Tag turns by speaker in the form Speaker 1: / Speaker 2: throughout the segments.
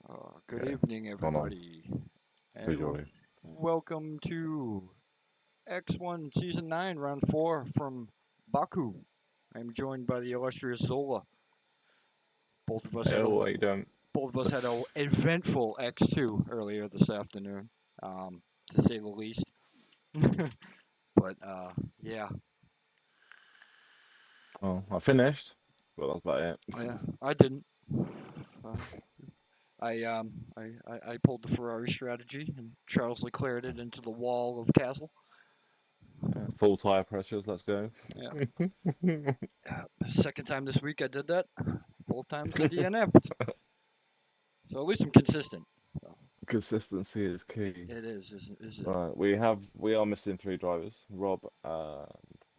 Speaker 1: Good
Speaker 2: Okay,
Speaker 1: evening,
Speaker 2: going on.
Speaker 1: everybody,
Speaker 2: Hey,
Speaker 1: and
Speaker 2: Jordy.
Speaker 1: welcome to X1 Season 9, Round 4 from Baku. I'm joined by the illustrious Zola. Both of us
Speaker 2: Hey,
Speaker 1: had a
Speaker 2: how you doing?
Speaker 1: both of us had a eventful X2 earlier this afternoon, to say the least. But yeah,
Speaker 2: Oh, I finished. Well, that's about it.
Speaker 1: yeah, I didn't. Uh, I pulled the Ferrari strategy and Charles Leclerc'd it into the wall of Castle.
Speaker 2: Full tire pressures. Let's go.
Speaker 1: Yeah. Second time this week I did that. Both times I DNF'd. So at least I'm consistent. So
Speaker 2: Consistency is key.
Speaker 1: it is it?
Speaker 2: Right, we are missing three drivers. Rob, what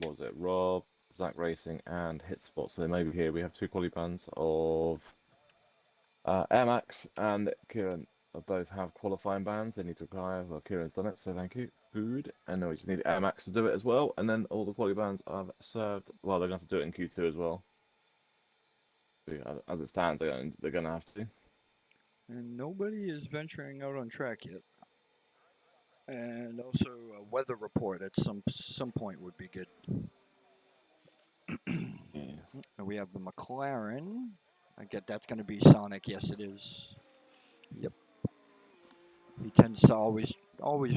Speaker 2: was it? Rob, Zach Racing, and Hit Spot. So they may be here. We have two quali bands of Air Max and Kieran. Both have qualifying bans. They need to apply. Well, Kieran's done it, so thank you. Good. And then we just need Air Max to do it as well. And then all the quali bands I've served. Well, they're going to have to do it in Q2 as well. As it stands, they're going to have to.
Speaker 1: And nobody is venturing out on track yet. And also a weather report at some point would be good.
Speaker 2: Yeah.
Speaker 1: And we have the McLaren. I get that's going to be Sonic. Yes, it is. Yep. He tends to always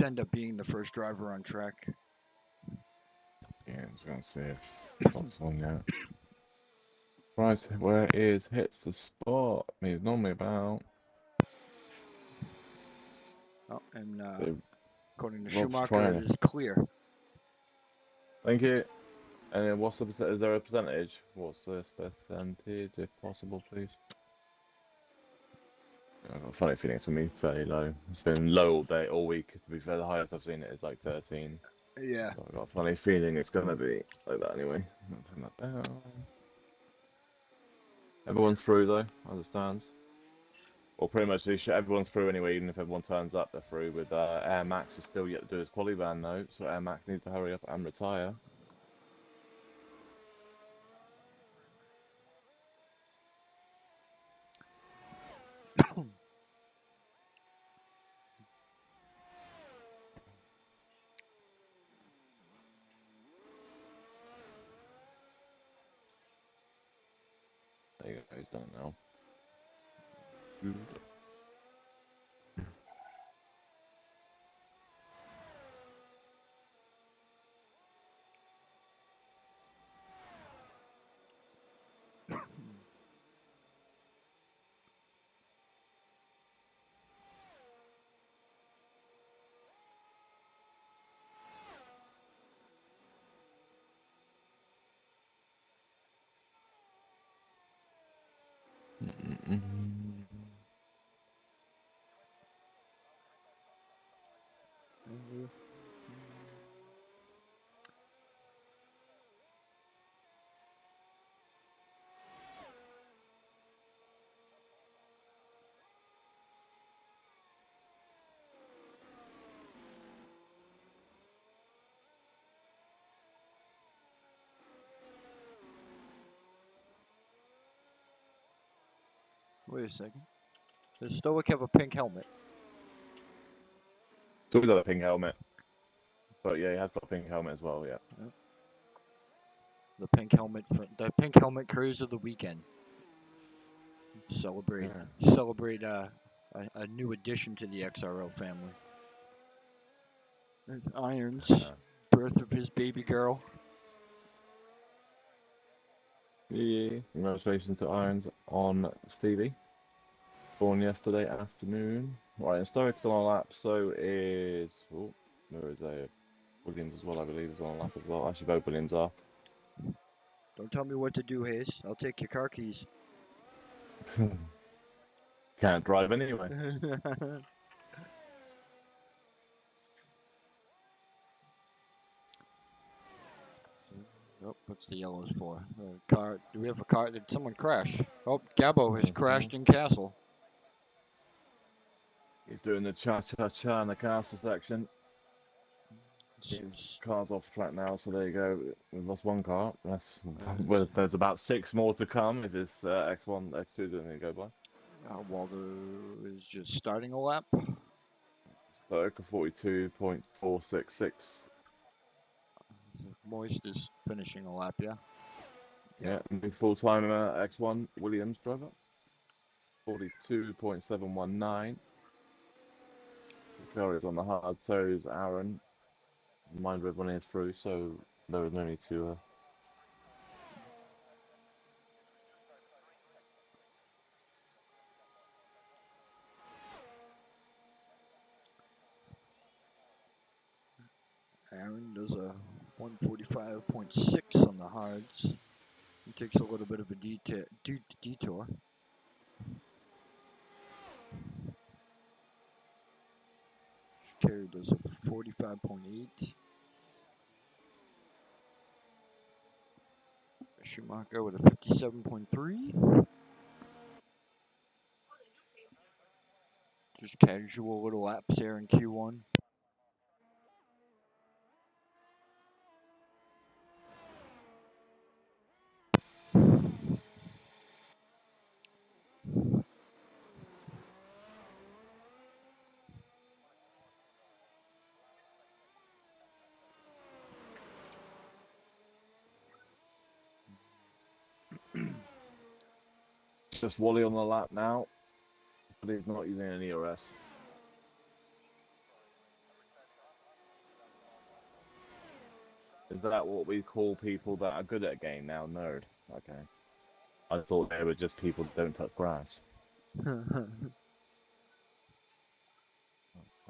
Speaker 1: end up being the first driver on track.
Speaker 2: Yeah, I was going to see if Spot's on yet. Right, where is Hits the Spot? I mean, he's normally about.
Speaker 1: Oh, and
Speaker 2: So
Speaker 1: according to
Speaker 2: Rob's
Speaker 1: Schumacher, it
Speaker 2: trying.
Speaker 1: is clear.
Speaker 2: Thank you. And then what's the percent? Is there a percentage? What's this percentage, if possible, please? I've got a funny feeling it's gonna be fairly low. It's been low all day, all week. To be fair, the highest I've seen it is like 13.
Speaker 1: Yeah.
Speaker 2: So I've got a funny feeling it's gonna be like that anyway. I'll turn that down. Everyone's through though, as it stands. Or pretty much everyone's through anyway, even if everyone turns up, they're through. With Air Max is still yet to do his quali ban though, so Air Max needs to hurry up and retire. There you go, he's done it now. Good.
Speaker 1: Wait a second. Does Stoic have a pink helmet?
Speaker 2: So he's got a pink helmet. But yeah, he has got a pink helmet as well, yeah.
Speaker 1: Yep. The pink helmet cruise of the weekend. Celebrate
Speaker 2: Yeah.
Speaker 1: celebrate a new addition to the XRL family. And Irons,
Speaker 2: Uh,
Speaker 1: birth of his baby girl.
Speaker 2: yeah. Congratulations to Irons on Stevie. Born yesterday afternoon. Right, and Stoic still on a lap, so is. Oh, there is a Williams as well, I believe, is on a lap as well. Actually, both Williams are.
Speaker 1: Don't tell me what to do, Hayes. I'll take your car keys.
Speaker 2: Can't drive anyway.
Speaker 1: Oh, what's the yellows for? Car. Do we have a car? Did someone crash? Oh, Gabo has crashed in Castle.
Speaker 2: He's doing the cha-cha-cha in the castle section.
Speaker 1: S-
Speaker 2: Car's off track now, so there you go. We've lost one car. That's
Speaker 1: s-
Speaker 2: well, there's about six more to come if this X1, X2 doesn't go by.
Speaker 1: Walter is just starting a lap.
Speaker 2: So 42.466.
Speaker 1: Moist is finishing a lap, yeah.
Speaker 2: Yeah, new full-time X1 Williams driver. 42.719. Curry's on the hard, so is Aaron. Mind red one is through, so there was no need to.
Speaker 1: Aaron does a 145.6 on the hards. He takes a little bit of a detour. Carey does a 45.8. Schumacher with a 57.3. Just casual little laps there in Q1.
Speaker 2: Just Wally on the lap now, but he's not using any ERS. Is that what we call people that are good at a game now? Nerd. Okay. I thought they were just people that don't touch grass.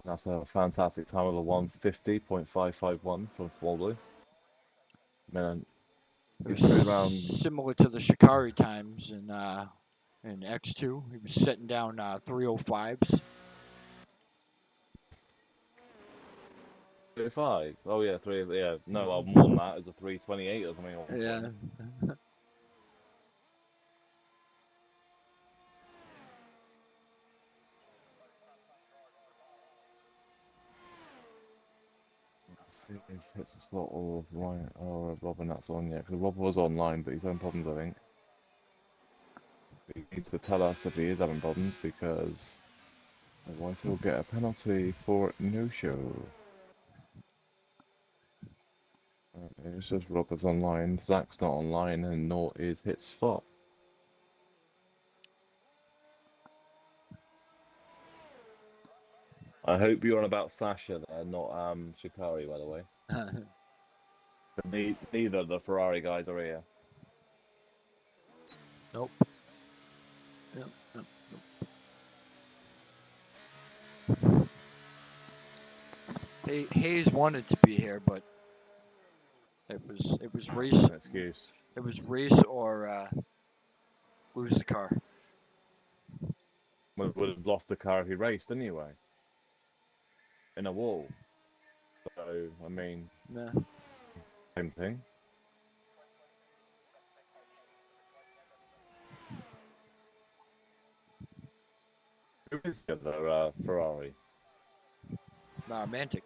Speaker 2: That's a fantastic time of the 150.551 from Wally. Man, he's going around
Speaker 1: similar to the Shikari times in X2. He was setting down 305s.
Speaker 2: 35. Oh yeah, three. Yeah, no, well, more than that. It's a 328 or something.
Speaker 1: Yeah.
Speaker 2: Let's see if he hits a spot or Ryan or Robin. That's on yet because Rob was online, but he's having problems. I think he needs to tell us if he is having problems because otherwise he'll get a penalty for no show. It's just Robert's online. Zach's not online, and nor is Hit Spot. I hope you're on about Sasha there, not Shikari, by the way. Neither of the Ferrari guys are here.
Speaker 1: Nope. Yep, yep, yep. Hayes wanted to be here, but it was race.
Speaker 2: An excuse.
Speaker 1: It was race or lose the car.
Speaker 2: We would have lost the car if he raced anyway. In a wall. So, I mean,
Speaker 1: Nah.
Speaker 2: same thing. Who is the other Ferrari?
Speaker 1: Mantic.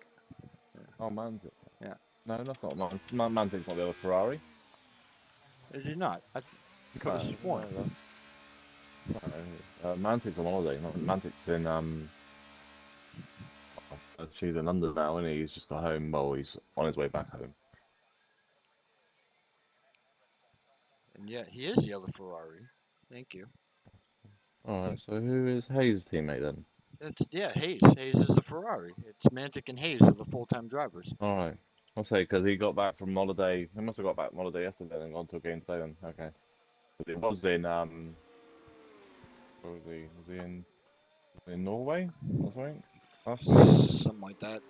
Speaker 2: Oh, Mantic.
Speaker 1: Yeah.
Speaker 2: No, that's not Mantic's not the other Ferrari.
Speaker 1: Is he not? I could have sworn.
Speaker 2: No, Mantic's on holiday. Mantic's in she's in London now, and he's just got home. Well, he's on his way back home.
Speaker 1: And yeah, he is the other Ferrari. Thank you.
Speaker 2: All right. So who is Hayes' teammate then?
Speaker 1: Hayes. Hayes is the Ferrari. It's Mantic and Hayes are the full-time drivers.
Speaker 2: All right. I'll say because he got back from holiday. He must have got back from holiday yesterday and gone to a game today. Then okay. But it was in where was he? Was he in Norway or something?
Speaker 1: Something like that.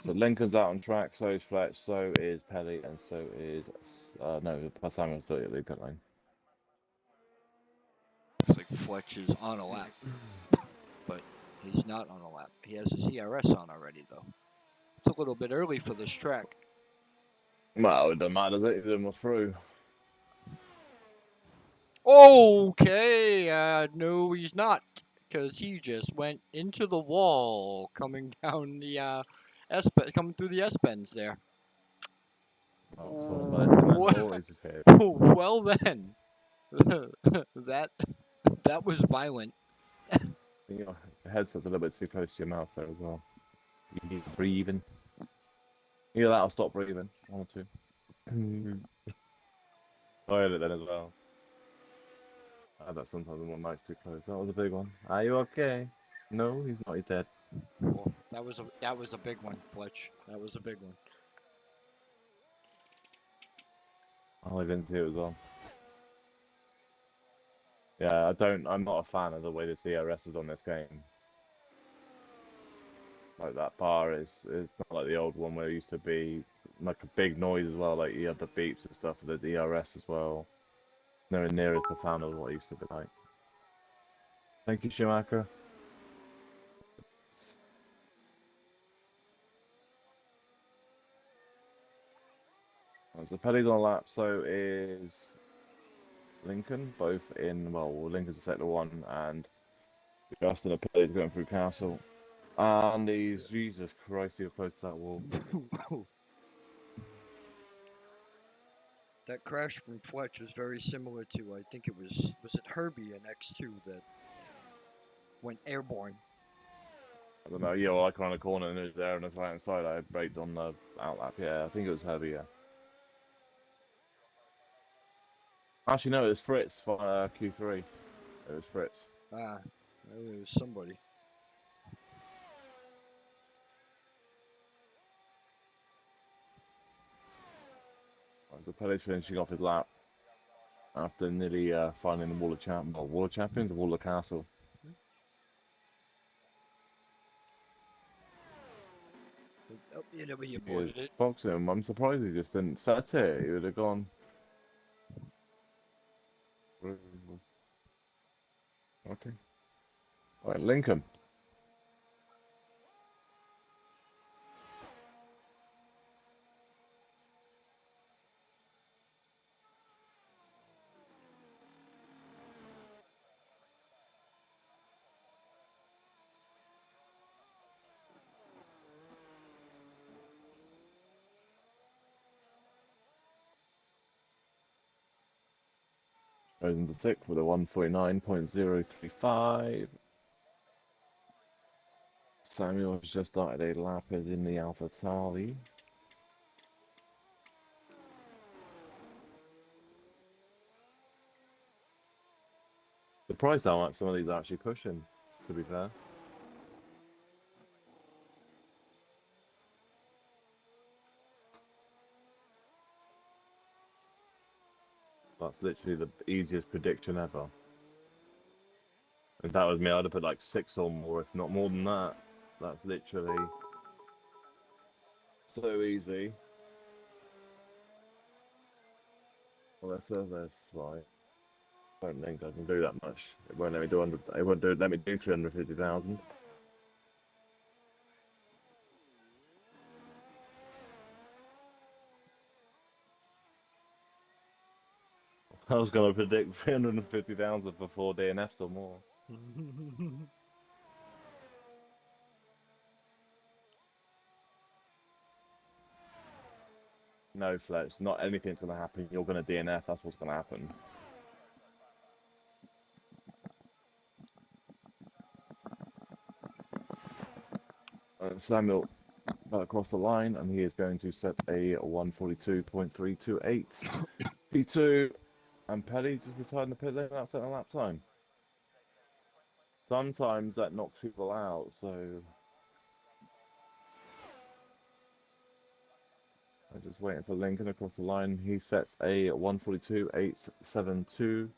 Speaker 2: So Lincoln's out on track, so is Fletch, so is Pelly, and so is no, Simon's still at the pit lane.
Speaker 1: Looks like Fletch is on a lap, but he's not on a lap. He has his ERS on already, though. It's a little bit early for this track.
Speaker 2: Well, it doesn't matter, does it? If them was through.
Speaker 1: Okay, no, he's not, because he just went into the wall, coming down the coming through the S-bends there.
Speaker 2: Oh, someone better say man.
Speaker 1: Wha-
Speaker 2: Oh, he's scared.
Speaker 1: Well then, that that was violent.
Speaker 2: Your headset's a little bit too close to your mouth there as well. You need to breathe in. Either that or stop breathing. One or two. I heard it then as well. I had that sometimes when one mic's too close. That was a big one. Are you okay? No, he's not. He's dead.
Speaker 1: Well, that was a big one, Fletch. That was a big one.
Speaker 2: I live into it as well. Yeah, I'm not a fan of the way the CRS is on this game. Like that bar is not like the old one where it used to be like a big noise as well. Like you had the beeps and stuff for the DRS as well. Nowhere near as profound as what it used to be like. Thank you, Schumacher. So Petty's on a lap, so is Lincoln, both in, well, Lincoln's a sector 1, and Justin and Petty's going through Castle. And he's, Jesus Christ, he's close to that wall.
Speaker 1: That crash from Fletch was very similar to, I think it was it Herbie in X2 that went airborne.
Speaker 2: I don't know, yeah, well, I come around the corner and it was there on the right hand side. I braked on the outlap, yeah, I think it was heavy, yeah. Actually, no, it was Fritz for Q3. It was Fritz.
Speaker 1: Ah, it was somebody.
Speaker 2: So Pelle's finishing off his lap after nearly finding the Wall of Champions, or Wall of Champions, or Wall of Castle.
Speaker 1: Oh, you know, he
Speaker 2: He
Speaker 1: aborted
Speaker 2: is
Speaker 1: it.
Speaker 2: boxing him. I'm surprised he just didn't set it. He would have gone. Okay. All right, Lincoln. Goes into sixth with a 149.035. Samuel has just started a lap as in the Alpha Tauri. Surprised how much some of these are actually pushing, to be fair. That's literally the easiest prediction ever. If that was me, I'd have put like 6 or more, if not more than that. That's literally so easy. Well, let's serve this, right. I don't think I can do that much. It won't let me do 100. It won't do. Let me do 350,000. I was going to predict 350,000 for 4 DNFs or more. No, Fletch. Not anything's going to happen. You're going to DNF. That's what's going to happen. Samuel back across the line, and he is going to set a 142.328. P2, and Petty just retired the pit lane without setting a lap time. Sometimes that knocks people out, so I'm just waiting for Lincoln across the line. He sets a 142.872.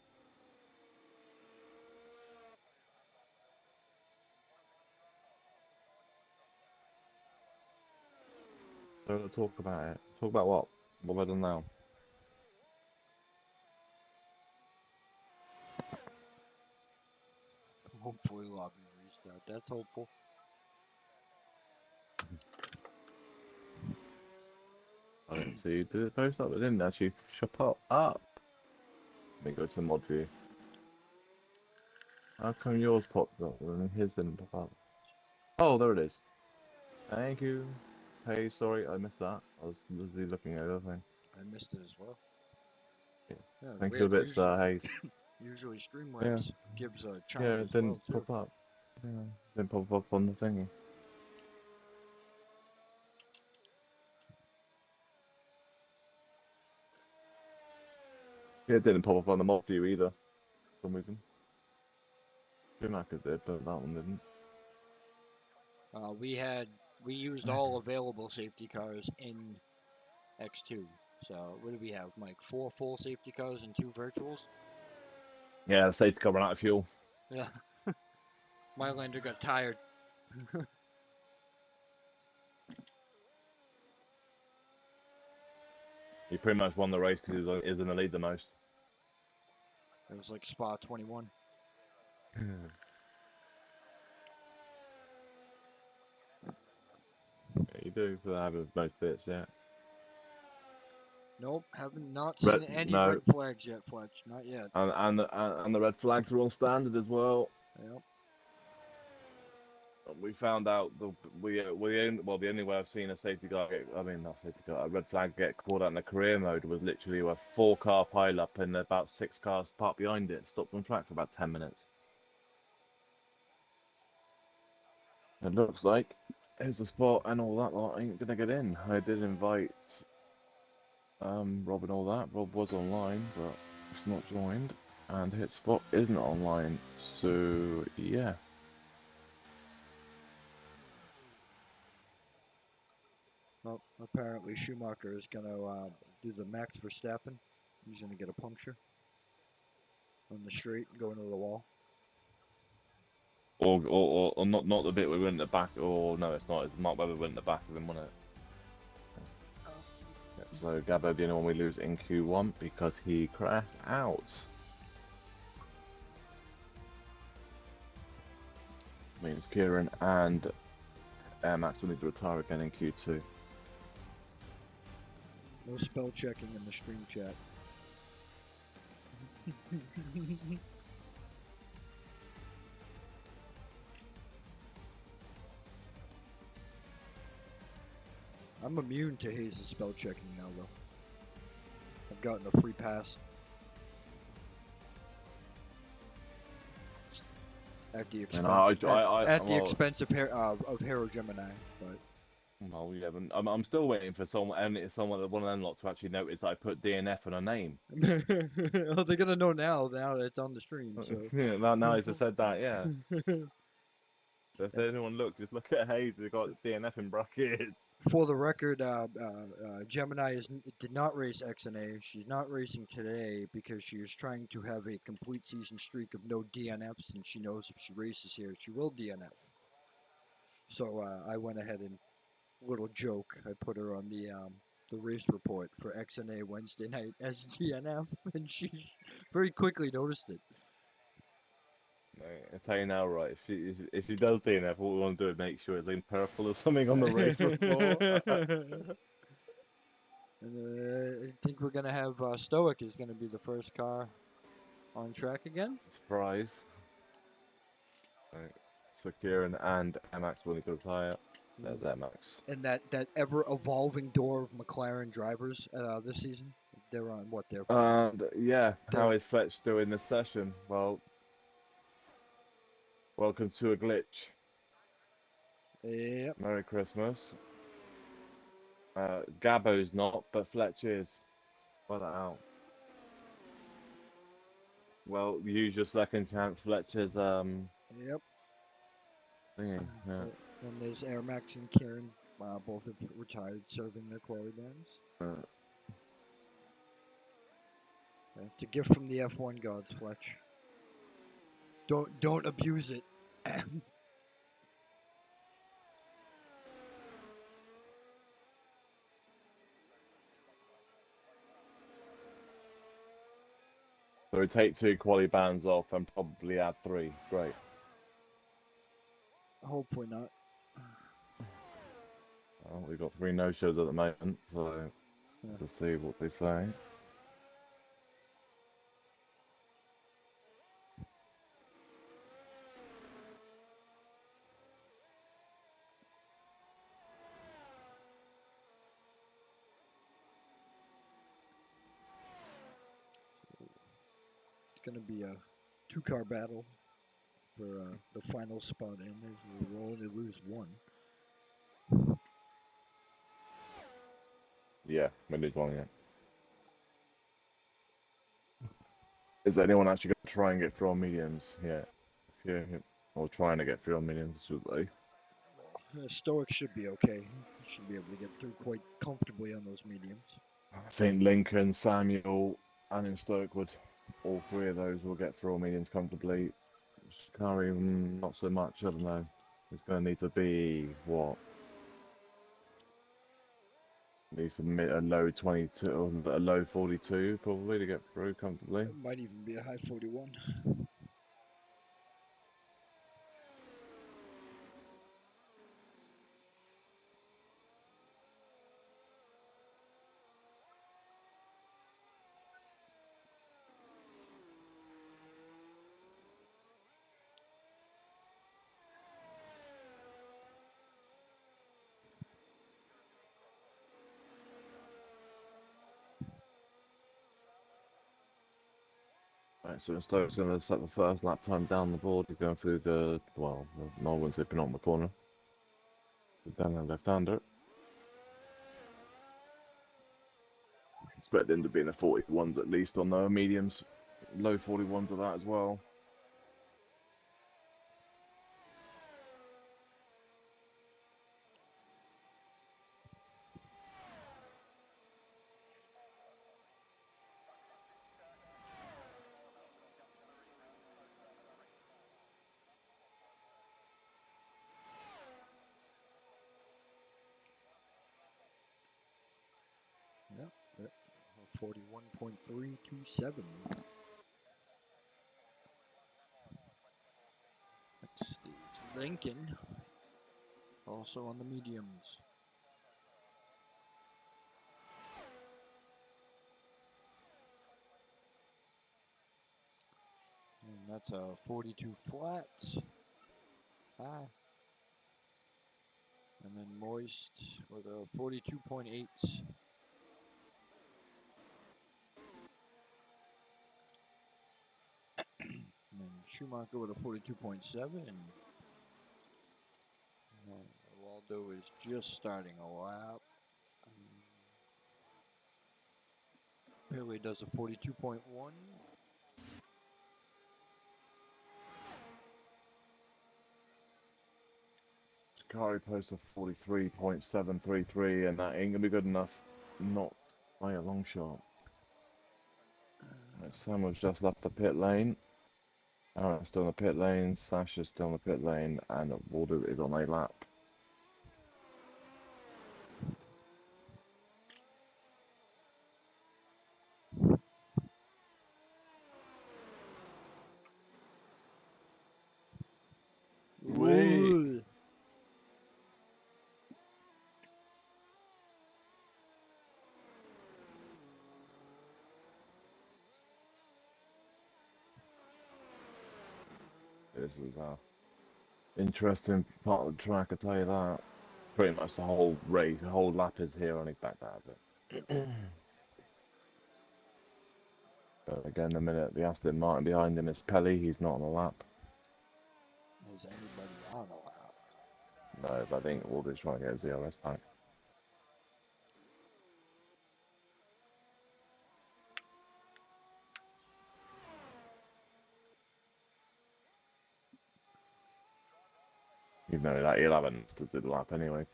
Speaker 2: So let's talk about it. Talk about what? What have I done now?
Speaker 1: Hopefully, lobby restart. That's hopeful.
Speaker 2: I didn't see you did it post up, but didn't actually shut up. Let me go to the mod view. How come yours popped up and his didn't pop up? Oh, there it is. Thank you. Hey, sorry, I missed that. I was busy looking at everything.
Speaker 1: I missed it as well.
Speaker 2: Yeah.
Speaker 1: Yeah,
Speaker 2: Thank you,
Speaker 1: weird.
Speaker 2: bits, Hayes.
Speaker 1: Usually
Speaker 2: Yeah,
Speaker 1: Streamlabs gives a chime
Speaker 2: yeah, it
Speaker 1: as well
Speaker 2: didn't
Speaker 1: too.
Speaker 2: pop up. Yeah, didn't pop up on the thingy. Yeah, it didn't pop up on the mob view either, for some reason. Schumacher did, but that one didn't.
Speaker 1: We used all available safety cars in X2. So what do we have, Mike? 4 full safety cars and 2 virtuals.
Speaker 2: Yeah, the safety car ran out of fuel.
Speaker 1: Yeah, my lander got tired.
Speaker 2: He pretty much won the race because he was in the lead the most.
Speaker 1: It was like Spa 21.
Speaker 2: Yeah, you do for having most bits, yeah.
Speaker 1: Nope, haven't not seen any
Speaker 2: No,
Speaker 1: red flags yet, Fletch. Not yet.
Speaker 2: and the red flags were on standard as well.
Speaker 1: Yep.
Speaker 2: We found out the only way I've seen a safety car not safety car, a red flag get called out in the career mode was literally a 4-car pile up and about 6 cars parked behind it, stopped on track for about 10 minutes. It looks like here's the spot and all that lot ain't gonna get in. I did invite Rob and all that. Rob was online, but it's not joined, and hit spot isn't online. So yeah.
Speaker 1: Well, apparently Schumacher is going to do the Max Verstappen. He's going to get a puncture on the straight and go into the wall.
Speaker 2: Or not the bit we went in the back. Or no, it's not. It's Mark Webber went in the back of him, wasn't it? Yeah, so Gabbo, the only one we lose in Q1 because he crashed out. Means Kieran and Max will need to retire again in Q2.
Speaker 1: No spell checking in the stream chat. I'm immune to Hayes' spell checking now, though. I've gotten a free pass. At the expense, at the expense of Hero Gemini, but
Speaker 2: well, yeah, I'm still waiting for someone, one of them lot to actually notice that I put DNF on a name.
Speaker 1: well, they're gonna know now that it's on the stream. So
Speaker 2: yeah, now he's just said that, yeah. If anyone just look at Hayes. He's got DNF in brackets.
Speaker 1: For the record, Gemini did not race XNA. She's not racing today because she is trying to have a complete season streak of no DNFs, and she knows if she races here, she will DNF. So I went ahead and, little joke, I put her on the race report for XNA Wednesday night as DNF, and she very quickly noticed it.
Speaker 2: I tell you now, right? If she does DNF, what we want to do is make sure it's in purple or something on the race report.
Speaker 1: And, I think we're gonna have Stoic is gonna be the first car on track again.
Speaker 2: Surprise! Right. So Kieran and MX will need to retire. There's MX.
Speaker 1: And that ever evolving door of McLaren drivers this season. They're on what?
Speaker 2: Yeah. How is Fletch doing this session? Well, welcome to a glitch.
Speaker 1: Yep.
Speaker 2: Merry Christmas. Gabbo's not, but Fletch is. Try that out. Well, use your second chance, Fletcher's
Speaker 1: Yep.
Speaker 2: thingy. Yeah.
Speaker 1: And there's Air Max and Kieran. Both have retired, serving their quality bands. It's a gift from the F1 gods, Fletch. Don't abuse it.
Speaker 2: So we take 2 quality bands off and probably add 3. It's great.
Speaker 1: Hopefully not.
Speaker 2: Well, we've got 3 no-shows at the moment, so let's see what they say.
Speaker 1: going to be a two-car battle for the final spot in. We'll only lose one.
Speaker 2: Yeah, we lose one, yeah. Is anyone actually going to try and get through on mediums? Yeah. Or trying to get through on mediums, should they?
Speaker 1: Stoic should be okay. He should be able to get through quite comfortably on those mediums.
Speaker 2: I think Lincoln, Samuel, and in Stokewood, all three of those will get through all mediums comfortably. Shikari, not so much, I don't know. It's going to need to be, what? Needs to a low 22 or a low 42 probably to get through comfortably.
Speaker 1: It might even be a high 41.
Speaker 2: Right, so Stoke's going to set the first lap time down the board. He's going through the Norwood zipping on the corner. Down the left-hander. Expect them to be in the 41s at least on the mediums. Low 41s of that as well.
Speaker 1: Yep. 41.327. Next is Lincoln, also on the mediums. And that's a 42 flat. High. And then Moist with a 42.8. And then Schumacher with a 42.7. Waldo is just starting a lap. Billy does a 42.1.
Speaker 2: Shikari posts a 43.733, and that ain't going to be good enough. Not by a long shot. Samuel's just left the pit lane. Aaron's still in the pit lane. Sasha's still in the pit lane, and Waldo is on a lap. Wait. This is a interesting part of the track, I tell you that. Pretty much the whole race, the whole lap is here, only backed out of it. But again, the minute the Aston Martin behind him is Pelly, he's not on the lap.
Speaker 1: Is anybody on a lap?
Speaker 2: No, but I think Waldo's trying to get his ERS back. Even though that he'll have to do the lap anyway.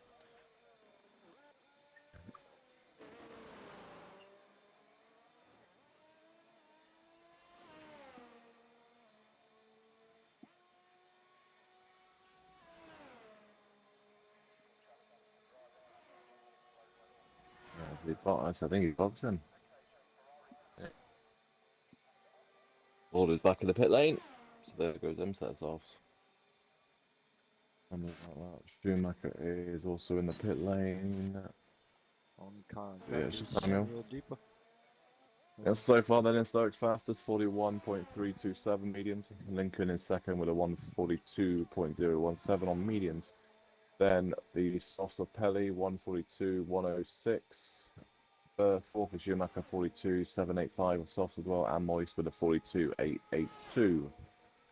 Speaker 2: I think he boxed him. Yeah. Waldo's back in the pit lane, so there goes them sets off. And like that. Schumacher is also in the pit lane.
Speaker 1: Only car on
Speaker 2: Yeah,
Speaker 1: track
Speaker 2: it's
Speaker 1: is
Speaker 2: just Samuel.
Speaker 1: Deepa.
Speaker 2: Yeah, so far, then Stokes fastest, 41.327 mediums. Lincoln is second with a 142.017 on mediums. Then the softs of Pelly, 142.106. Fourth is Schumacher 42.785 of soft as well, and Moist with a 42.882.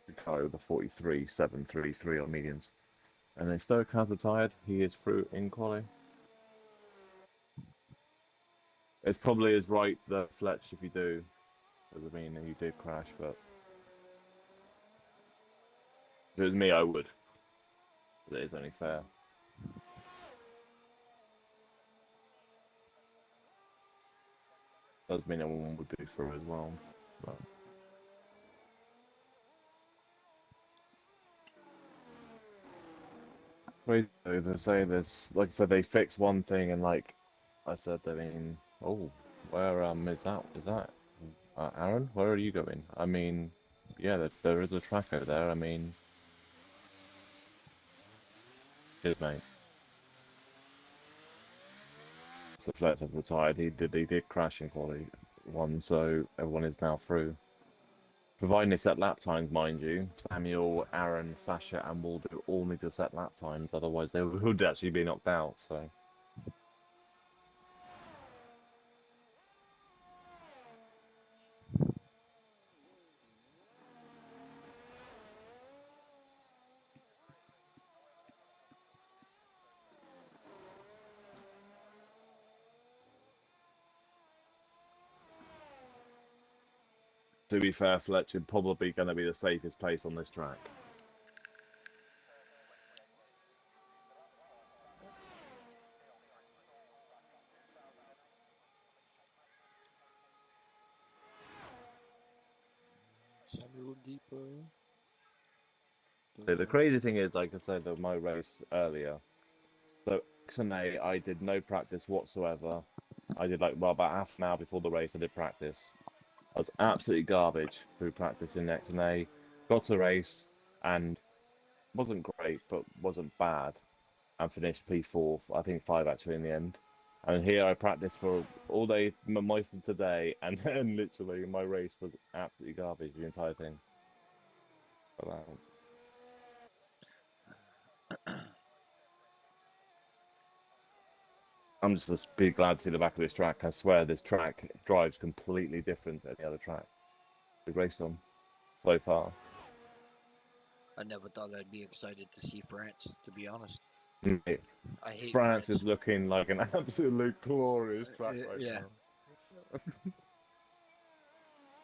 Speaker 2: Ricardo with a 43.733 on mediums. And then Stoke has retired. He is through in quali. It's probably his right to Fletch if you do. Doesn't mean you did crash, but if it was me, I would. But it is only fair. Does mean everyone would be through as well. But... Wait, they say this, like I said, they fix one thing, and like I said, I mean, oh, where is that? Is that Aaron? Where are you going? I mean, yeah, there is a track over there. I mean, cheers, mate. So Fletch has retired. He did crash in quality one, so everyone is now through. Providing they set lap times, mind you. Samuel, Aaron, Sasha, and Waldo all need to set lap times, otherwise they would actually be knocked out. So. To be fair, Fletcher probably going to be the safest place on this track.
Speaker 1: Samuel Deeper.
Speaker 2: The crazy thing is, like I said, my race earlier, so XNA, I did no practice whatsoever. I did about half an hour before the race, I did practice. I was absolutely garbage through practice in XNA. Got to the race and wasn't great, but wasn't bad. And finished P4, I think 5 actually in the end. And here I practiced for all day, most of today, and then literally my race was absolutely garbage, the entire thing. But, I'm just be glad to see the back of this track. I swear this track drives completely different to any other track we've raced on so far.
Speaker 1: I never thought I'd be excited to see France, to be honest.
Speaker 2: Mate,
Speaker 1: I hate
Speaker 2: France
Speaker 1: France.
Speaker 2: is looking like an absolute glorious track right
Speaker 1: Yeah.
Speaker 2: now.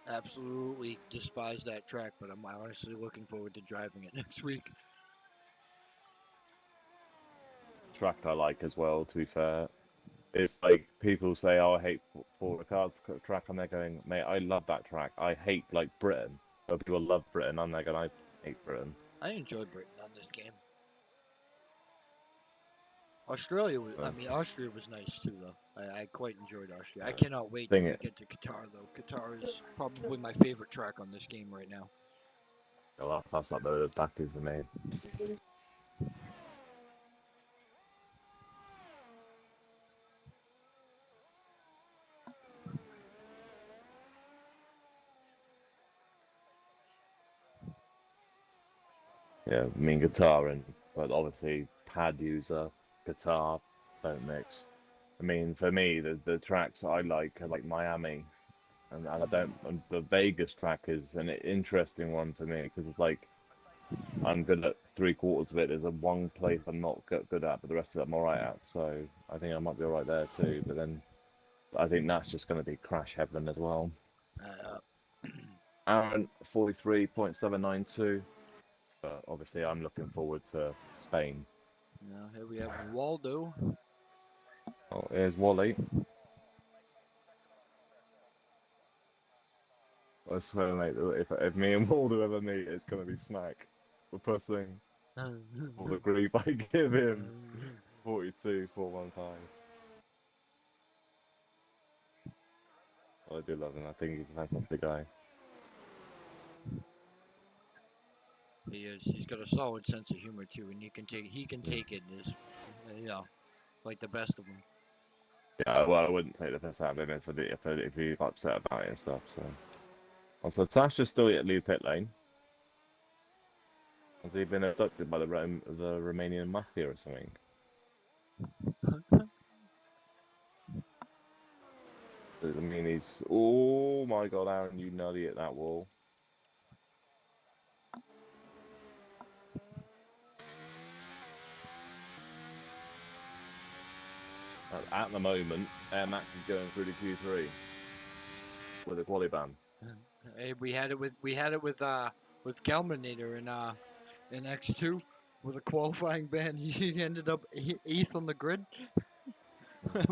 Speaker 1: Absolutely despise that track, but I'm honestly looking forward to driving it next week.
Speaker 2: Track I like as well, to be fair. It's like people say, "Oh, I hate Paul Ricard's track," and they're going, "Mate, I love that track. I hate Britain." But people love Britain, and they're going, "I hate Britain."
Speaker 1: I enjoyed Britain on this game. Australia was, Austria was nice too, though. I quite enjoyed Austria. I cannot wait till we get to Qatar, though. Qatar is probably my favorite track on this game right now.
Speaker 2: Well, that's not the Baku's the main. Yeah, I mean guitar but obviously pad user, guitar don't mix. I mean, for me, the tracks I like are like Miami, and I don't. And the Vegas track is an interesting one for me because it's like I'm good at 3/4 of it. There's a one place I'm not good at, but the rest of it I'm alright at. So I think I might be alright there too. But then I think that's just going to be crash heaven as well. Aaron 43.792. But obviously, I'm looking forward to Spain.
Speaker 1: Now here we have Waldo.
Speaker 2: Oh, here's Wally. I swear, mate, if me and Waldo ever meet, it's gonna be smack. The first thing, all the grief I give him. 42.415. I do love him. I think he's a fantastic guy.
Speaker 1: He is. He's got a solid sense of humor too, and he can take it as, like the best of them.
Speaker 2: Yeah, well, I wouldn't take the piss out of him if he's upset about it and stuff. So, also, Tasha's still at lead pit lane. Has he been abducted by the Romanian mafia or something? I mean, he's... Oh my God, Aaron, you nutty at that wall. At the moment, Air Max is going through the Q3 with a quali ban.
Speaker 1: Hey, we had it with Galminator in X2 with a qualifying ban. He ended up eighth on the grid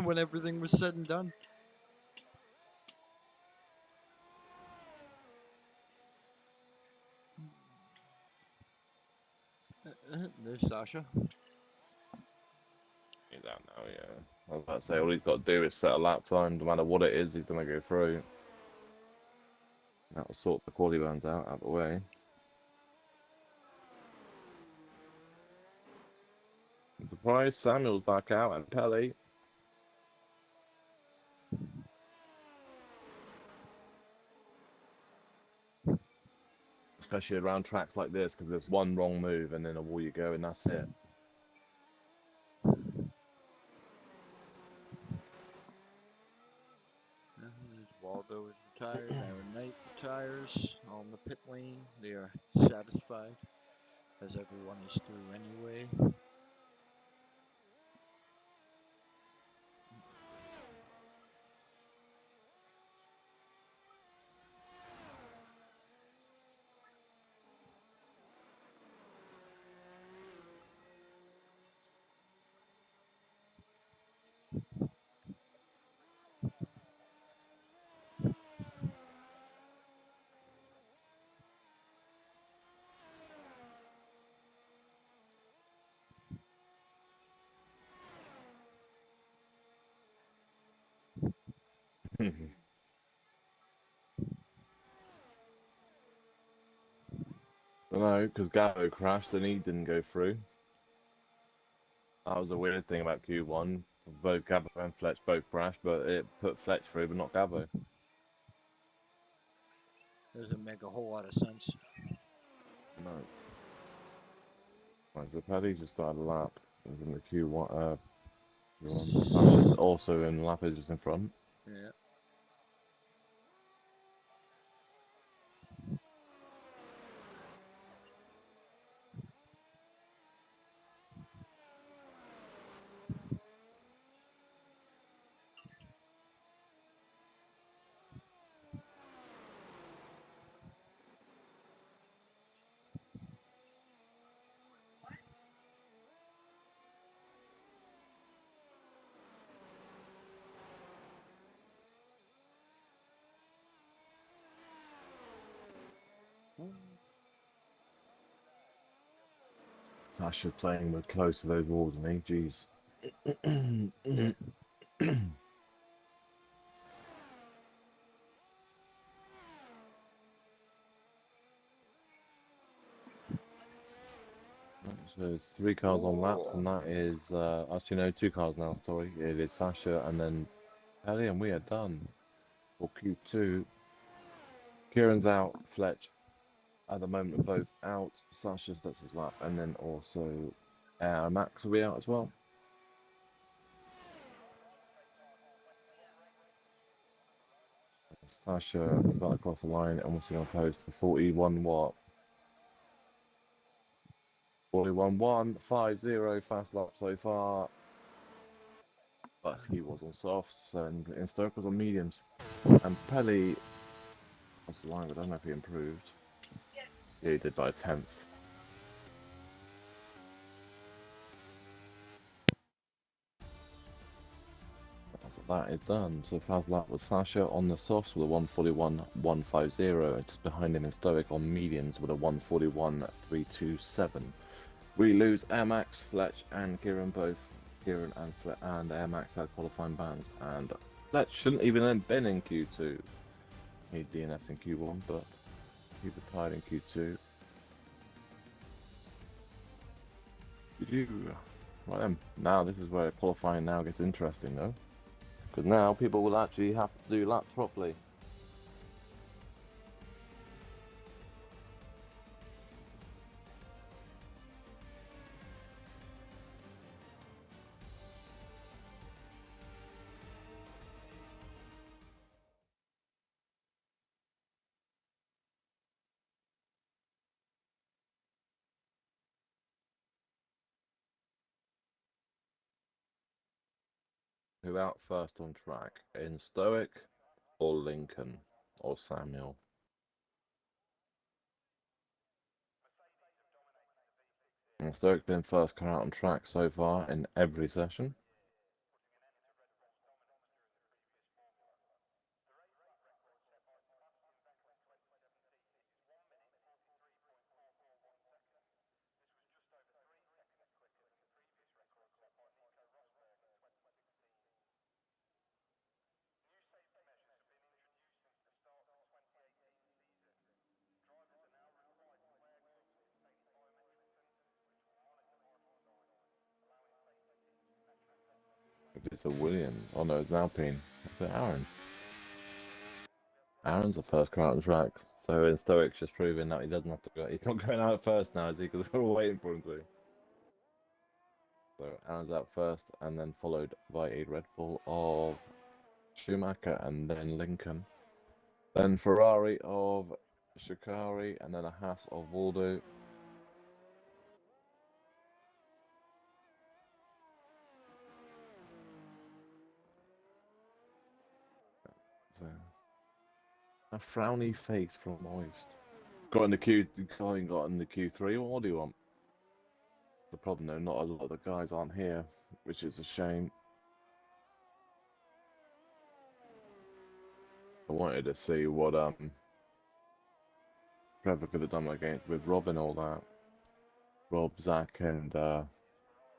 Speaker 1: when everything was said and done. There's Sasha.
Speaker 2: He's out now, yeah. I was about to say, all he's got to do is set a lap time. No matter what it is, he's going to go through. That'll sort the quali bans out of the way. Surprise, Samuel's back out and Pelly. Especially around tracks like this, because there's one wrong move and then a wall you go and that's it.
Speaker 1: There's Waldo's retired, Aaron Knight retires on the pit lane. They are satisfied, as everyone is through anyway.
Speaker 2: No, because Gallo crashed and he didn't go through. That was a weird thing about Q1. Both Gabo and Fletch both crashed, but it put Fletch through, but not Gabo.
Speaker 1: Doesn't make a whole lot of sense.
Speaker 2: No. Right, so Paddy just started a lap. He's in the Q1. Sasha's also in lap, just in front.
Speaker 1: Yeah.
Speaker 2: Sasha's playing with close to those walls, isn't he? Jeez.
Speaker 1: Yeah.
Speaker 2: So 3 cars on laps, and that is actually no, 2 cars now. Sorry, it is Sasha and then Ellie, and we are done for Q2. Kieran's out, Fletch at the moment are both out. Sasha does his lap, and then also Max will be out as well. Sasha is about to cross the line, and we're going to post the 41 watt. 41.150 fast lap so far. But he was on softs and in Stoke was on mediums. And Pelly was the line, but I don't know if he improved. Yeah, he did by a 10th. So that is done. So fast lap was Sasha on the softs with a 141.150, and just behind him in Stoic on mediums with a 141.327. We lose Air Max, Fletch, and Kieran both. Kieran and Air Max had qualifying bans, and Fletch shouldn't even have been in Q2. He DNF'd in Q1, but he retired in Q2. Right then, now this is where qualifying now gets interesting though. Because now people will actually have to do laps properly. Who out first on track? In Stoic or Lincoln or Samuel? And Stoic's been first car out on track so far in every session. If it's a William, oh no, it's Alpine. Is it Aaron? Aaron's the first car out on track, so in Stoic's just proving that he doesn't have to go. He's not going out first now, is he? Because we're all waiting for him to. So Aaron's out first, and then followed by a Red Bull of Schumacher, and then Lincoln. Then Ferrari of Shikari, and then a Haas of Waldo. So a frowny face from Moist. Got in the Q, Colin got in the Q3. What do you want? The problem though, not a lot of the guys aren't here, which is a shame. I wanted to see what Trevor could have done against with Rob and all that. Rob, Zach, and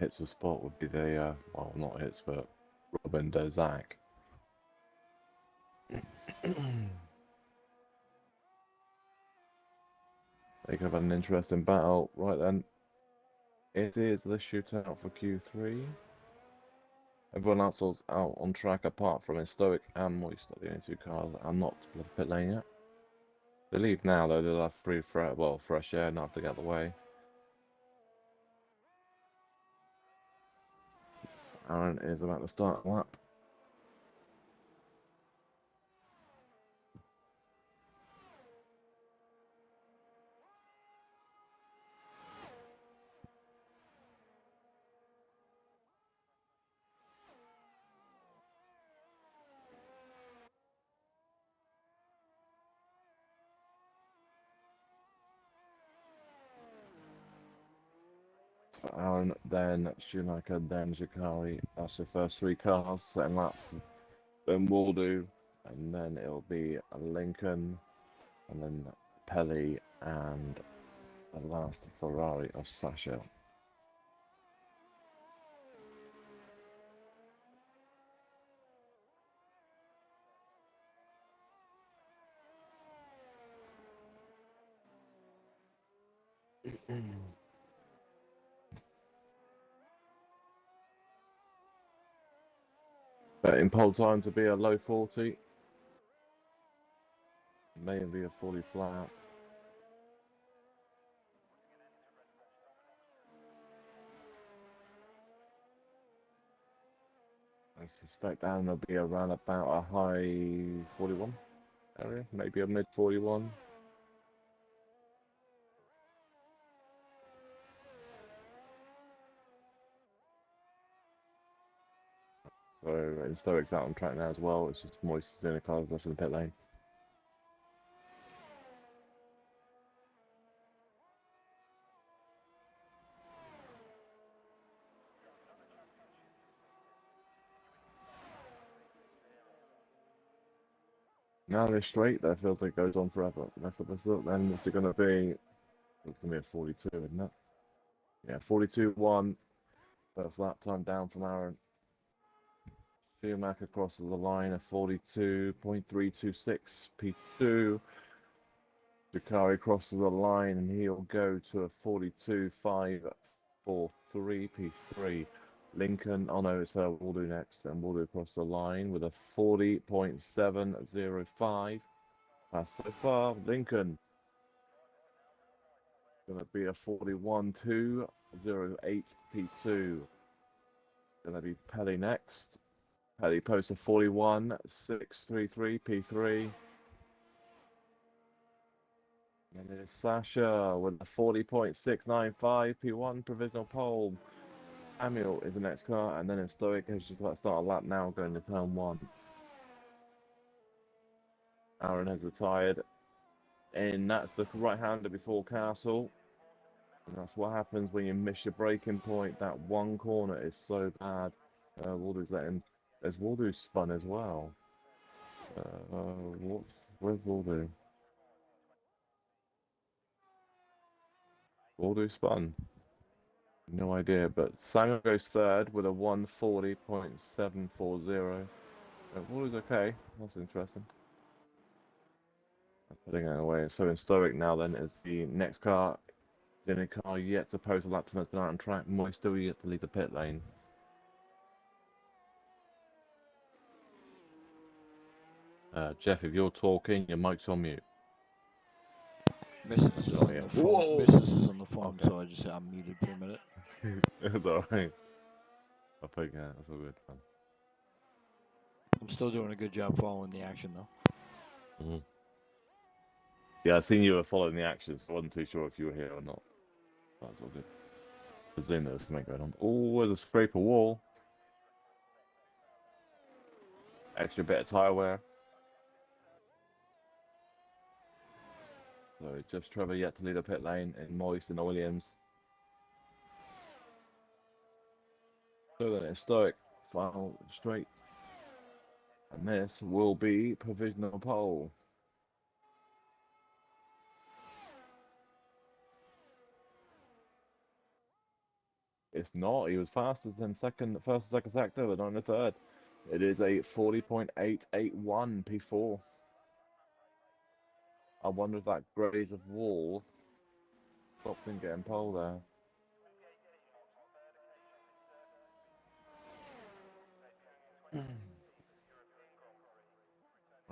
Speaker 2: Hits of Spot would be the well, not Hits, but Rob and Zach. They could have had an interesting battle. Right then, it is the shootout for Q3. Everyone else is out on track apart from Stoic and Moist, are the only two cars that are not to the pit lane yet. They leave now though, they'll have fresh air, not have to get out of the way. Aaron is about to start a lap. For Aaron, then Schumacher, then Shikari. That's the first three cars setting laps. Then Waldo, and then it'll be a Lincoln, and then Pelly, and the last Ferrari of Sasha. But in pole time to be a low 40, maybe a 40 flat. I suspect Aaron will be around about a high 41 area, maybe a mid 41. So in Stoic's out on track now as well. It's just Moist is in the cars left in the pit lane. Now they're straight, their filter goes on forever. That's the best look. Then what's it going to be? It's going to be a 42, isn't it? Yeah, 42-1. First lap time down from Aaron. Schumacher crosses the line at 42.326 P2. Shikari crosses the line and he'll go to a 42.543 P3. Lincoln, oh no, it's Waldo next, and Waldo across the line with a 40.705. That's so far. Lincoln gonna be a 41.208 P2. Gonna be Pelly next. Pelly posts a 41.633 P3. And it's Sasha with a 40.695 P1 provisional pole. Samuel is the next car, and then in Stoic, who's just about to start a lap now, going to turn 1. Aaron has retired, and that's the right-hander before Castle. And that's what happens when you miss your braking point. That one corner is so bad. Waldo's letting... There's Waldo spun as well. Where's Waldo? Waldo spun. No idea, but Samuel goes third with a 140.740. Waldo's okay. That's interesting. Putting it away. So in Stoic now then is the next car. The only car yet to post a lap time that's been out on track. Moy still yet to leave the pit lane. Jeff, if you're talking, your mic's on mute.
Speaker 1: Mrs. is on the phone.
Speaker 2: Whoa!
Speaker 1: Mrs. is on the phone,
Speaker 2: Okay.
Speaker 1: so I just said I'm muted for a minute.
Speaker 2: It's alright. I think that's all good fun.
Speaker 1: I'm still doing a good job following the action, though.
Speaker 2: Mm-hmm. Yeah, I seen you were following the action, so I wasn't too sure if you were here or not. That's all good. I presume there was something going on. Oh, there's a scraper wall. Extra bit of tyre wear. So just Trevor yet to lead the pit lane in Moist and Williams. So then it's Stoic, final straight. And this will be provisional pole. It's not. He was faster than first and second sector, but not in the third. It is a 40.881 P4. I wonder if that graze of wall stopped him getting pole there.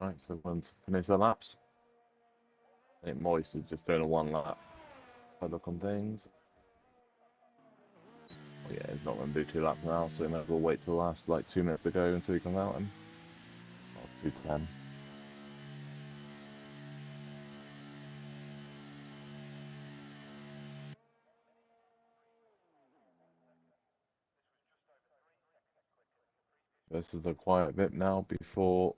Speaker 2: Right, so once finish the laps. I think Moist is just doing a 1 lap. I look on things. Oh, yeah, he's not going to do 2 laps now, so he might as well wait till the last like 2 minutes to go until he comes out him. Oh, 2:10. This is a quiet bit now before.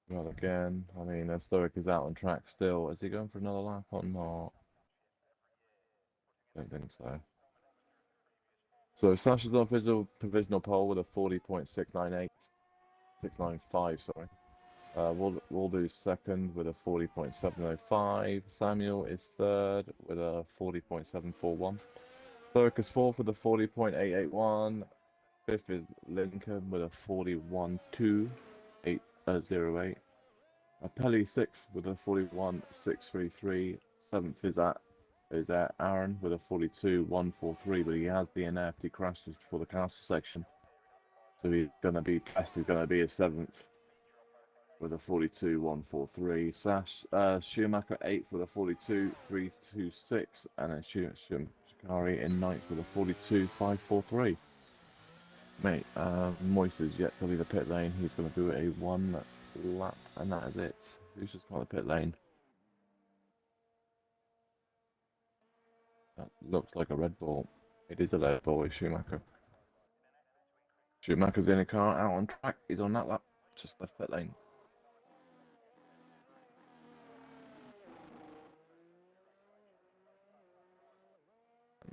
Speaker 2: Well, again, I mean, Stoic is out on track still. Is he going for another lap or not? Don't think so. So Sasha's on provisional pole with a 40.698, 695, sorry. Waldo's second with a 40.705. Samuel is third with a 40.741. Stoic is fourth with a 40.881. Fifth is Lincoln with a 41.2808. Pelly sixth with a 41.633. Seventh is Aaron with a 42.143, but he has DNF'd. He crashed just before the castle section. So he's going to be best. Is going to be a seventh with a 42.143. Schumacher eighth with a 42.326, and then Shikari in ninth with a 42.543. Mate, Moise is yet to leave the pit lane. He's going to do a 1 lap, and that is it. Who's just got the pit lane? That looks like a Red Bull. It is a Red Bull with Schumacher. Schumacher's in a car out on track. He's on that lap. Just left pit lane.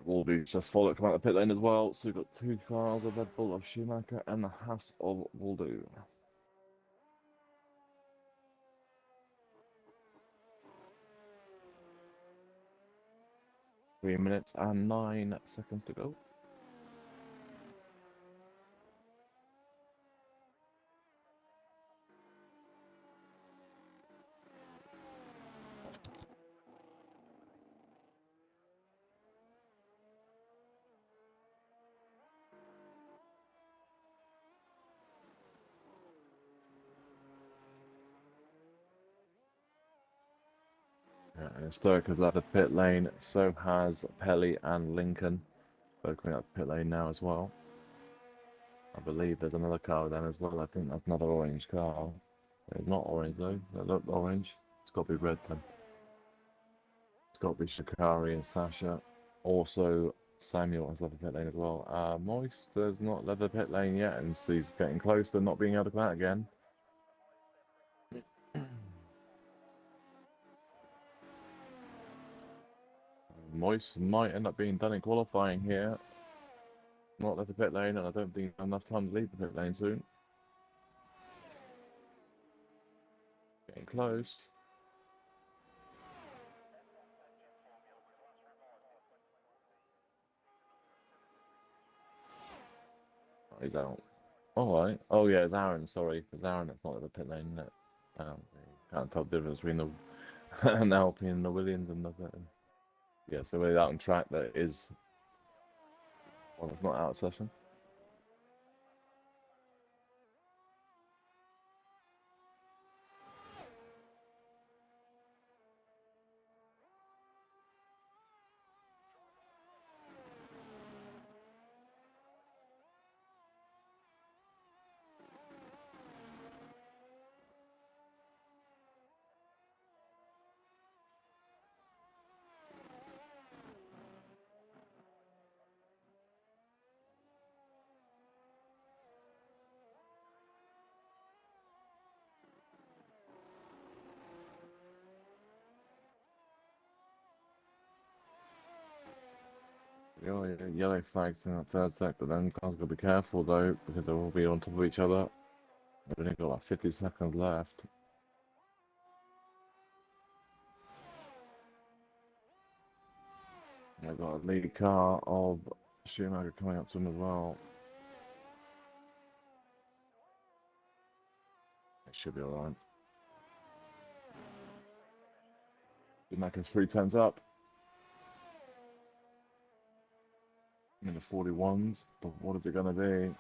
Speaker 2: Waldo's just followed come out the pit lane as well. So we've got 2 cars, a Red Bull of Schumacher and the Haas of Waldo. Three minutes and 9 seconds to go. Yeah, and Stoic has left the pit lane, so has Pelly and Lincoln. Both coming up the pit lane now as well. I believe there's another car with them as well. I think that's another orange car. It's not orange though. That looked orange. It's got to be red then. It's got to be Shikari and Sasha. Also, Samuel has left the pit lane as well. Moist does not left the pit lane yet, and so he's getting close to not being able to come out again. Moist might end up being done in qualifying here. Not left the pit lane, and I don't think enough time to leave the pit lane soon. Getting close. Oh, he's out. Alright. Oh yeah, it's Aaron, sorry. It's Aaron that's not left the pit lane, isn't it? Can't tell the difference between an Alpine and the Williams and the... Yeah, so we're out on track that is... Well, it's not out of session. Yellow flags in that third sector, then cars gotta be careful though, because they'll all be on top of each other. They've only got like 50 seconds left. They've got a lead car of Schumacher coming up to them as well. It should be alright. Schumacher's 3 tenths up. In the 41s, but what is it gonna be?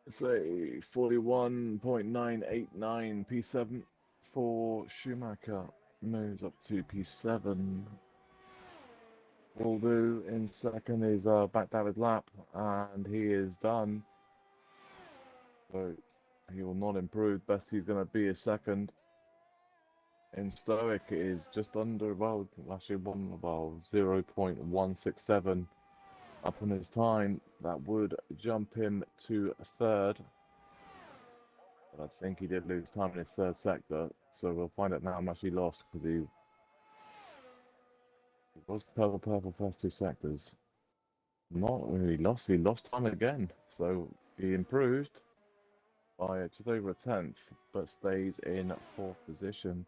Speaker 2: It's a 41.989 P7 for Schumacher. Moves up to P7. Will do in second is back down his lap, and he is done. So he will not improve. Best he's going to be is second. In Stoic it is just under, well, actually 0.167 up on his time. That would jump him to third. But I think he did lose time in his third sector, so we'll find out now how much he lost, because he was purple first 2 sectors. Not really lost, he lost time again, so he improved by just over a tenth, but stays in 4th position.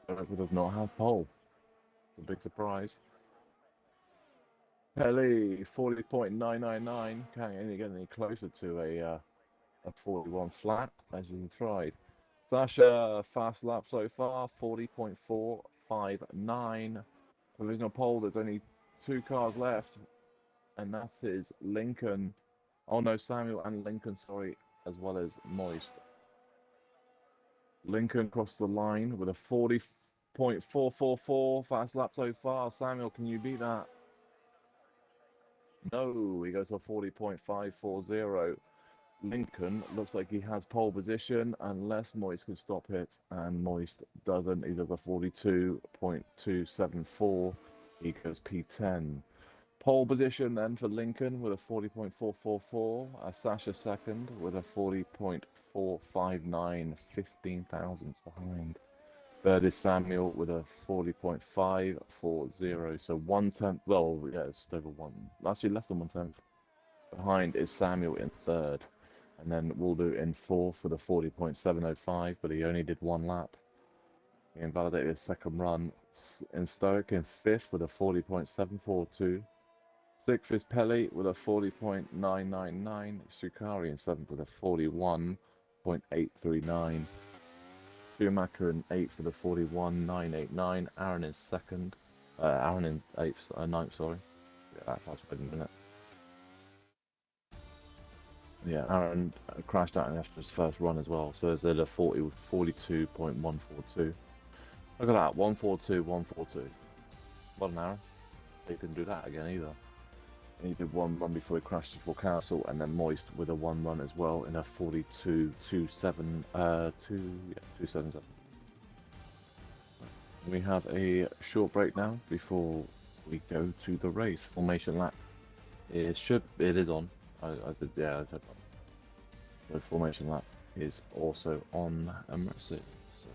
Speaker 2: Baku does not have pole. It's a big surprise. Pelly, 40.999. Can't get any closer to a 41 flat as you tried. Sasha, fast lap so far, 40.459. Provisional pole, there's only 2 cars left, and that is Lincoln. Oh no, Samuel and Lincoln, sorry, as well as Moist. Lincoln crossed the line with a 40.444 fast lap so far. Samuel, can you beat that? No, he goes for 40.540. Lincoln looks like he has pole position unless Moist can stop it, and Moist doesn't. He does a 42.274. He goes P10. Pole position then for Lincoln with a 40.444. Sasha second with a 40.459, 15 thousandths behind. Third is Samuel with a 40.540. So 1/10. Well, yeah, it's just over one. Actually, less than 1/10. Behind is Samuel in third. And then Waldo in fourth with a 40.705, but he only did 1 lap. He invalidated his second run. In Stoic in fifth with a 40.742. Sixth is Pelly with a 40.999. Shukari in seventh with a 41.839. Schumacher in eighth with a 41.989. Aaron in second. Aaron in ninth, sorry. Yeah, that's been a minute. Yeah, Aaron crashed out after his first run as well, so there's a 42.142. Look at that, 142, 142. Well done, Aaron. They couldn't do that again either. And he did one run before he crashed before Castle, and then Moist with a one run as well in a 277. We have a short break now before we go to the race. Formation lap. It is on. I said that. The formation lap is also on Emirates. So.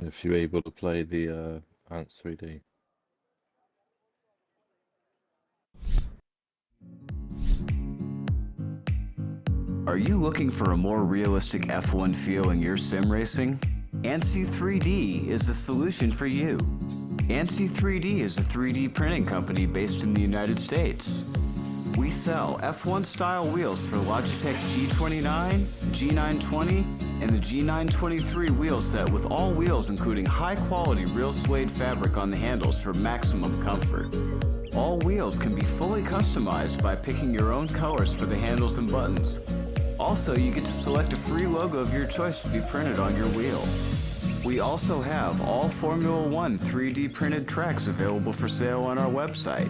Speaker 2: If you're able to play the Ants 3D.
Speaker 3: Are you looking for a more realistic F1 feel in your sim racing? ANSI 3D is the solution for you. ANSI 3D is a 3D printing company based in the United States. We sell F1 style wheels for Logitech G29, G920, and the G923 wheel set with all wheels including high quality real suede fabric on the handles for maximum comfort. All wheels can be fully customized by picking your own colors for the handles and buttons. Also, you get to select a free logo of your choice to be printed on your wheel. We also have all Formula One 3D printed tracks available for sale on our website.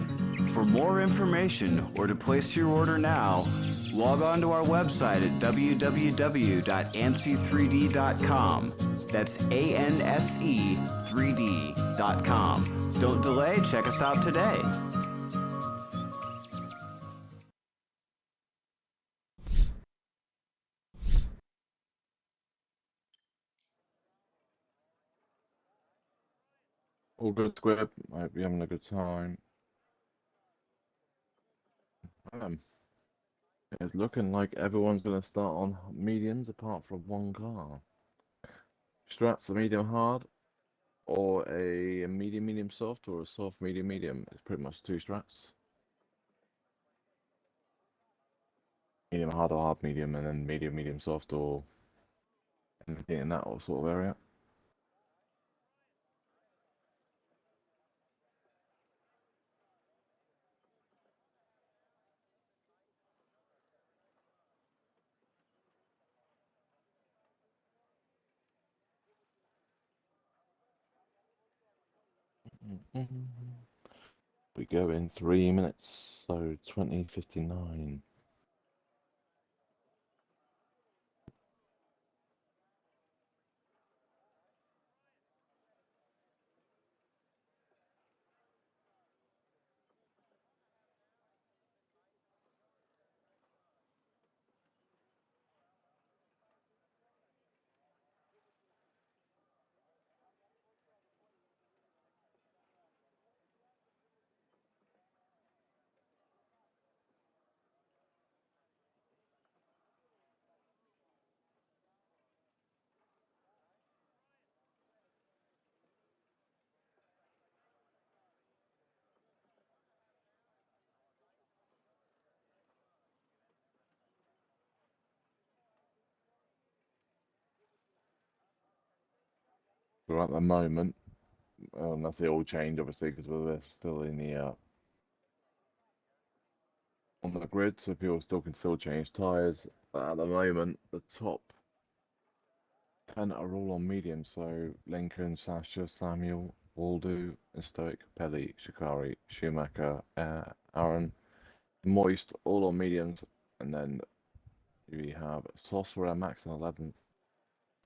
Speaker 3: For more information or to place your order now, log on to our website at www.ansi3d.com. That's ANSE3D.com. Don't delay, check us out today.
Speaker 2: All good, Squib. I hope you're having a good time. It's looking like everyone's going to start on mediums apart from one car. Strats a medium hard, or a medium soft, or a soft medium. It's pretty much two strats. Medium hard or hard medium, and then medium soft, or anything in that sort of area. We go in 3 minutes, so 20:59. So at the moment, unless they all change, obviously, because we're still in the on the grid, so people still can still change tyres. But at the moment, the top 10 are all on medium. So Lincoln, Sasha, Samuel, Waldo, Stoic, Pelly, Shikari, Schumacher, Aaron, Moist, all on mediums, and then we have Sorcerer, Max on 11th,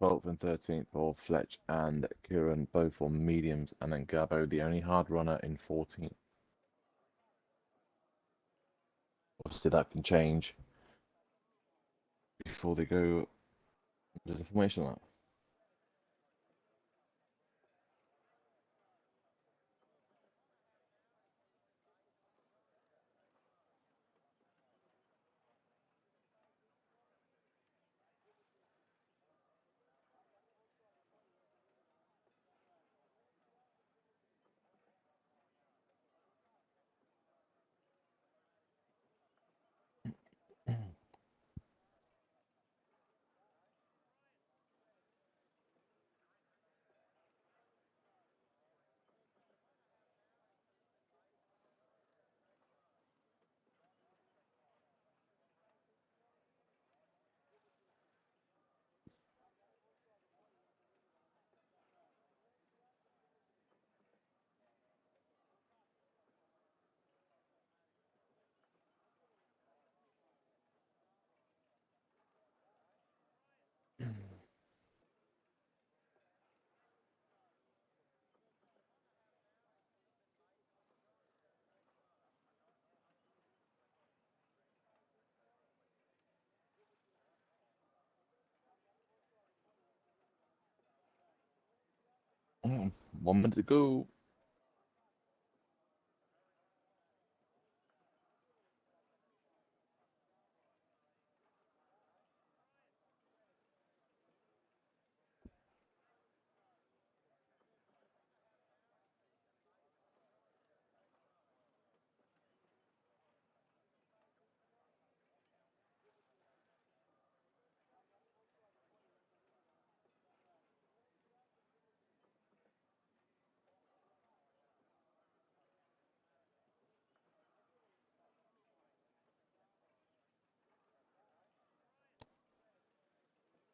Speaker 2: 12th and 13th for Fletch and Kieran, both on mediums, and then Gabo, the only hard runner, in 14th. Obviously, that can change before they go to the formation lap. Mm, 1 minute to go.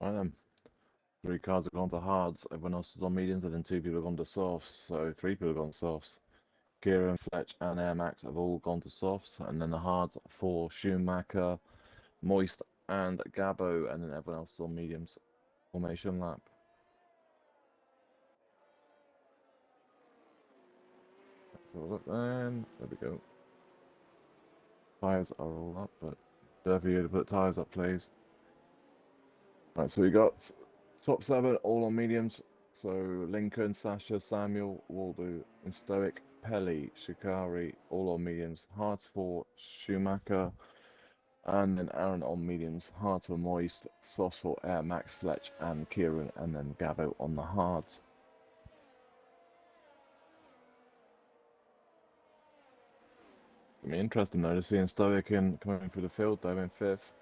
Speaker 2: Right then. 3 cars have gone to hards, everyone else is on mediums, and then 2 people have gone to softs, so 3 people have gone to softs. Kieran, Fletch, and Air Max have all gone to softs, and then the hards for Schumacher, Moist, and Gabo, and then everyone else is on mediums. Formation lap. Let's have a look then. There we go. Tyres are all up, but there for you to put tyres up, please. Right, so we got top 7 all on mediums. So Lincoln, Sasha, Samuel, Waldo, and Stoic, Pelly, Shikari, all on mediums. Hards for Schumacher, and then Aaron on mediums. Hards for Moist, Softs for Air Max, Fletch, and Kieran, and then Gabo on the hards. It'll be interesting though to see Stoic coming through the field though in 5th.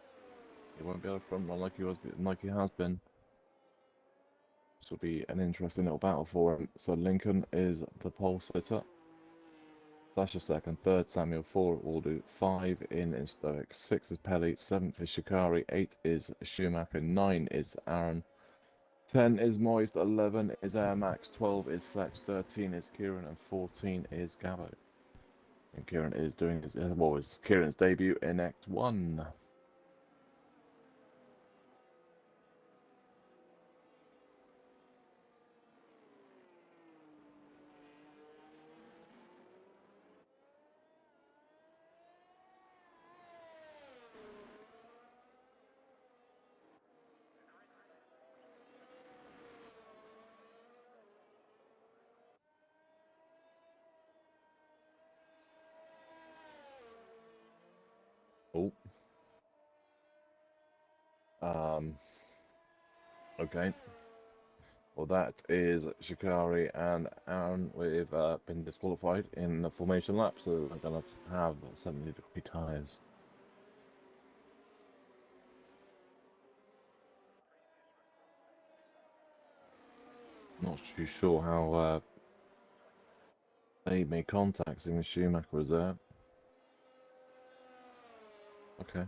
Speaker 2: He won't be able to front run like he has been. This will be an interesting little battle for him. So Lincoln is the pole sitter. Sasha second, third Samuel, 4 Waldo, 5 in Stoic, 6 is Pelly, 7th is Shikari, 8 is Schumacher, 9 is Aaron, 10 is Moist, 11 is Air Max, 12 is Fletch, 13 is Kieran, and 14 is Gabo. And Kieran is doing his, Kieran's debut in Act 1. Oh. Okay. Well, that is Shikari and Aaron. We've been disqualified in the formation lap, so we're going to have 70-degree tyres. Not too sure how they made contact, seeing the Schumacher was there. Okay.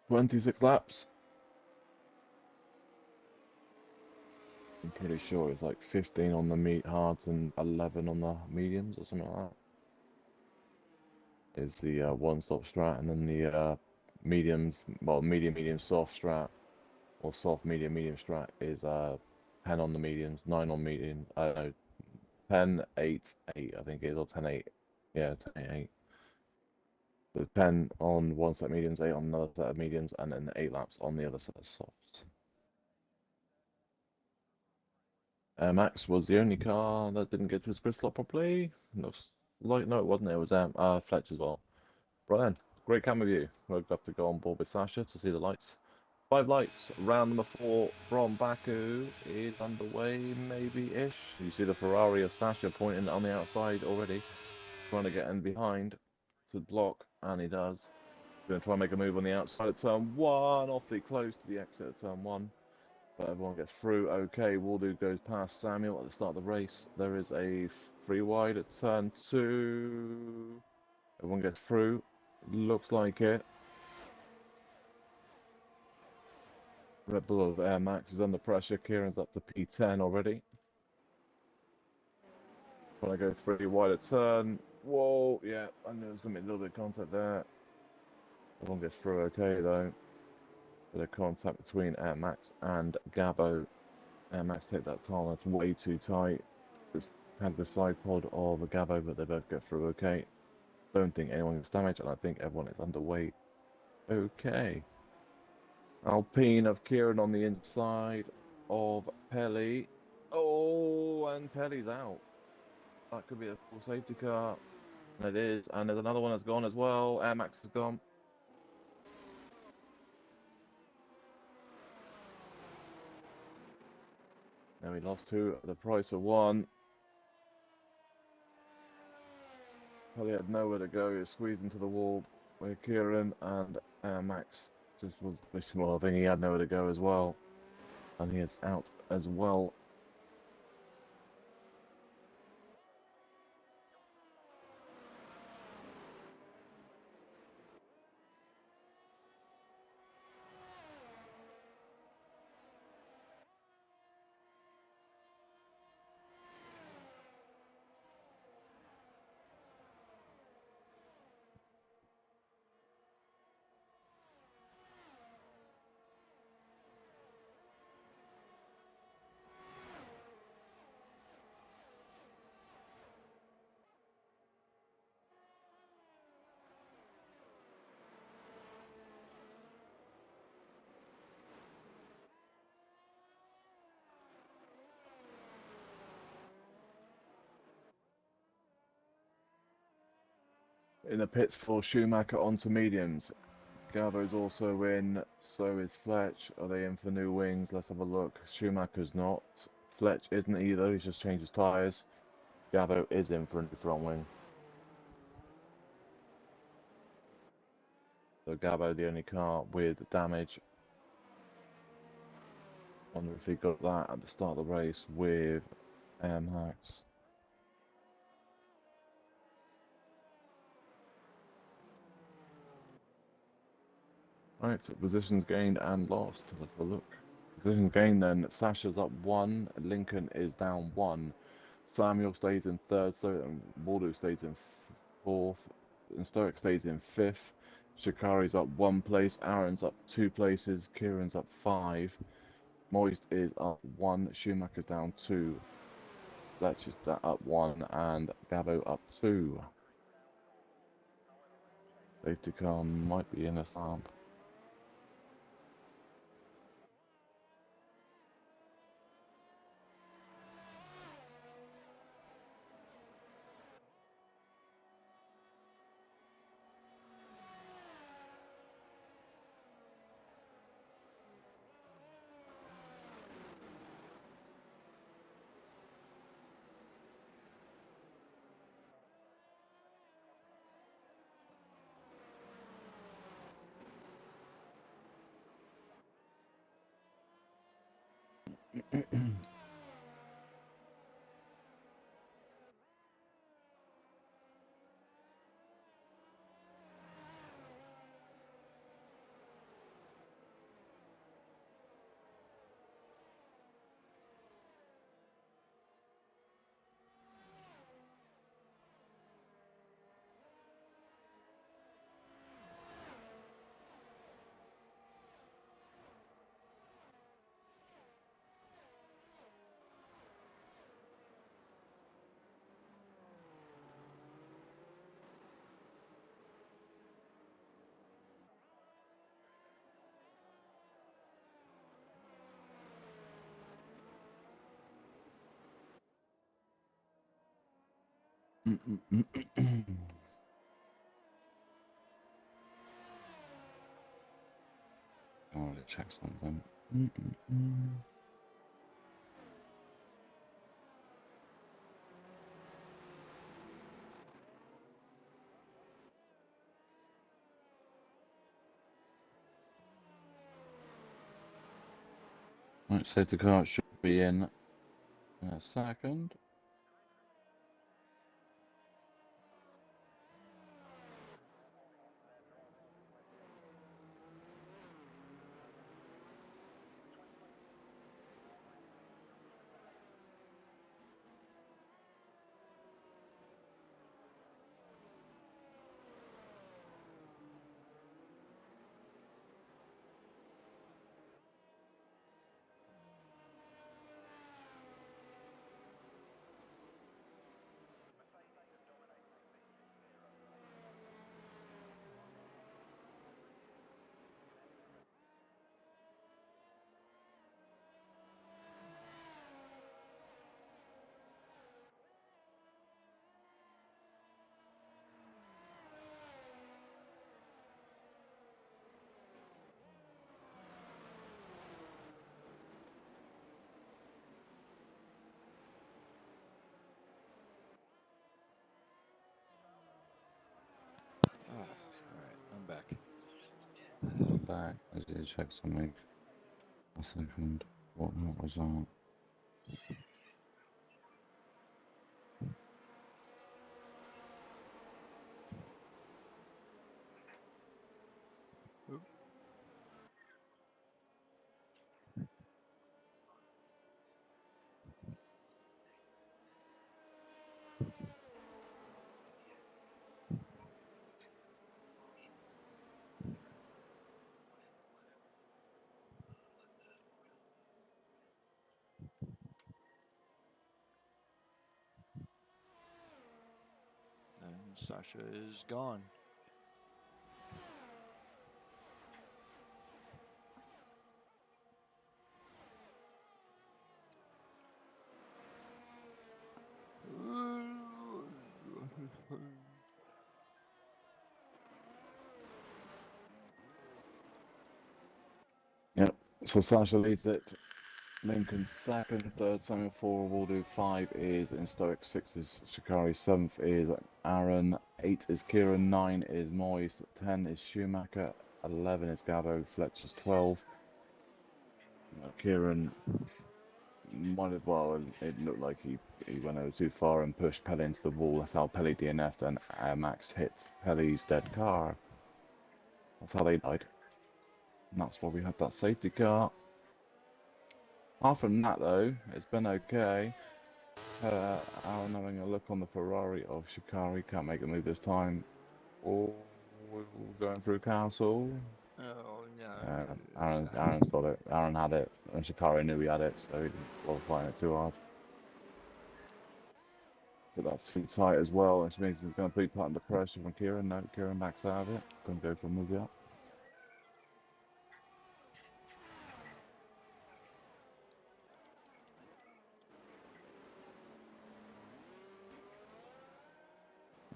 Speaker 2: 26 laps. I'm pretty sure it's like 15 on the hards and 11 on the mediums or something like that. Is the one-stop strat, and then the mediums, well, medium, soft strat, or soft, medium strat is 10 on the mediums, 9 on medium, no, 10, 8, 8, I think it is, or 10, 8. Yeah, 10, 8, 8. So 10 on one set of mediums, 8 on another set of mediums, and then 8 laps on the other set of softs. Max was the only car that didn't get to his grid slot properly. Looks like, no, it wasn't. It was Fletch as well. Right then, great camera view. We'll have to go on board with Sasha to see the lights. 5 lights. Round number 4 from Baku is underway, maybe-ish. You see the Ferrari of Sasha pointing on the outside already, trying to get in behind to block, and he does. Going to try and make a move on the outside of turn 1, awfully close to the exit of turn 1. But everyone gets through okay. Waldo goes past Samuel at the start of the race. There is a free wide at turn 2. Everyone gets through. Looks like it. Red Bull of Air Max is under pressure. Kieran's up to P10 already. Trying to go free wide at turn. Whoa, yeah, I knew there's going to be a little bit of contact there. Everyone gets through okay though. Bit of contact between Air Max and Gabo. Air Max take that tire, that's way too tight. Just had the side pod of a Gabo, but they both get through okay. Don't think anyone gets damaged, and I think everyone is underweight. Okay. Alpine of Kieran on the inside of Pelly. Oh, and Pelly's out. That could be a full safety car. It is, and there's another one that's gone as well. Air Max is gone. Now we lost 2 at the price of 1. Pelly had nowhere to go. He was squeezed into the wall with Kieran, and Max just was pushing. Well, I think he had nowhere to go as well, and he is out as well. In the pits for Schumacher onto mediums. Gabo's also in, so is Fletch. Are they in for new wings? Let's have a look. Schumacher's not. Fletch isn't either, he's just changed his tyres. Gabo is in for a new front wing. So Gabo, the only car with damage. Wonder if he got that at the start of the race with Max. Right, so positions gained and lost. Let's have a look. Position gained then. Sasha's up 1. Lincoln is down 1. Samuel stays in 3rd. So Waldo stays in 4th. And Stoic stays in 5th. Shikari's up 1 place. Aaron's up 2 places. Kieran's up 5. Moist is up 1. Schumacher's down 2. Fletcher's up 1. And Gabo up 2. Safety car might be in a slump. I want to check something. Right, safety car should be in a second.
Speaker 1: Alright, I'm back.
Speaker 2: I'm back. I need to check something. A second. What was that?
Speaker 1: Oop. And Sasha is gone.
Speaker 2: Yep. So Sasha leads it. Lincoln second, third, Samuel 4, Waldo 5 is in Stoic, 6 is Shikari, 7th is Aaron, 8 is Kieran, 9 is Moyes, 10 is Schumacher, 11 is Gabo, Fletcher's 12. Kieran might have, well, it looked like he went over too far and pushed Pele into the wall. That's how Pele DNF'd and Max hit Pele's dead car. That's how they died. And that's why we had that safety car. Apart from that, though, it's been okay. Aaron having a look on the Ferrari of Shikari, can't make a move this time. Oh, going through Castle.
Speaker 1: Oh no.
Speaker 2: Aaron's got it. Aaron had it, and Shikari knew he had it, so he didn't bother fighting it too hard. But that's too tight as well, which means he's going to be put under pressure from Kieran. No, Kieran backs out of it. Going to go for a move up.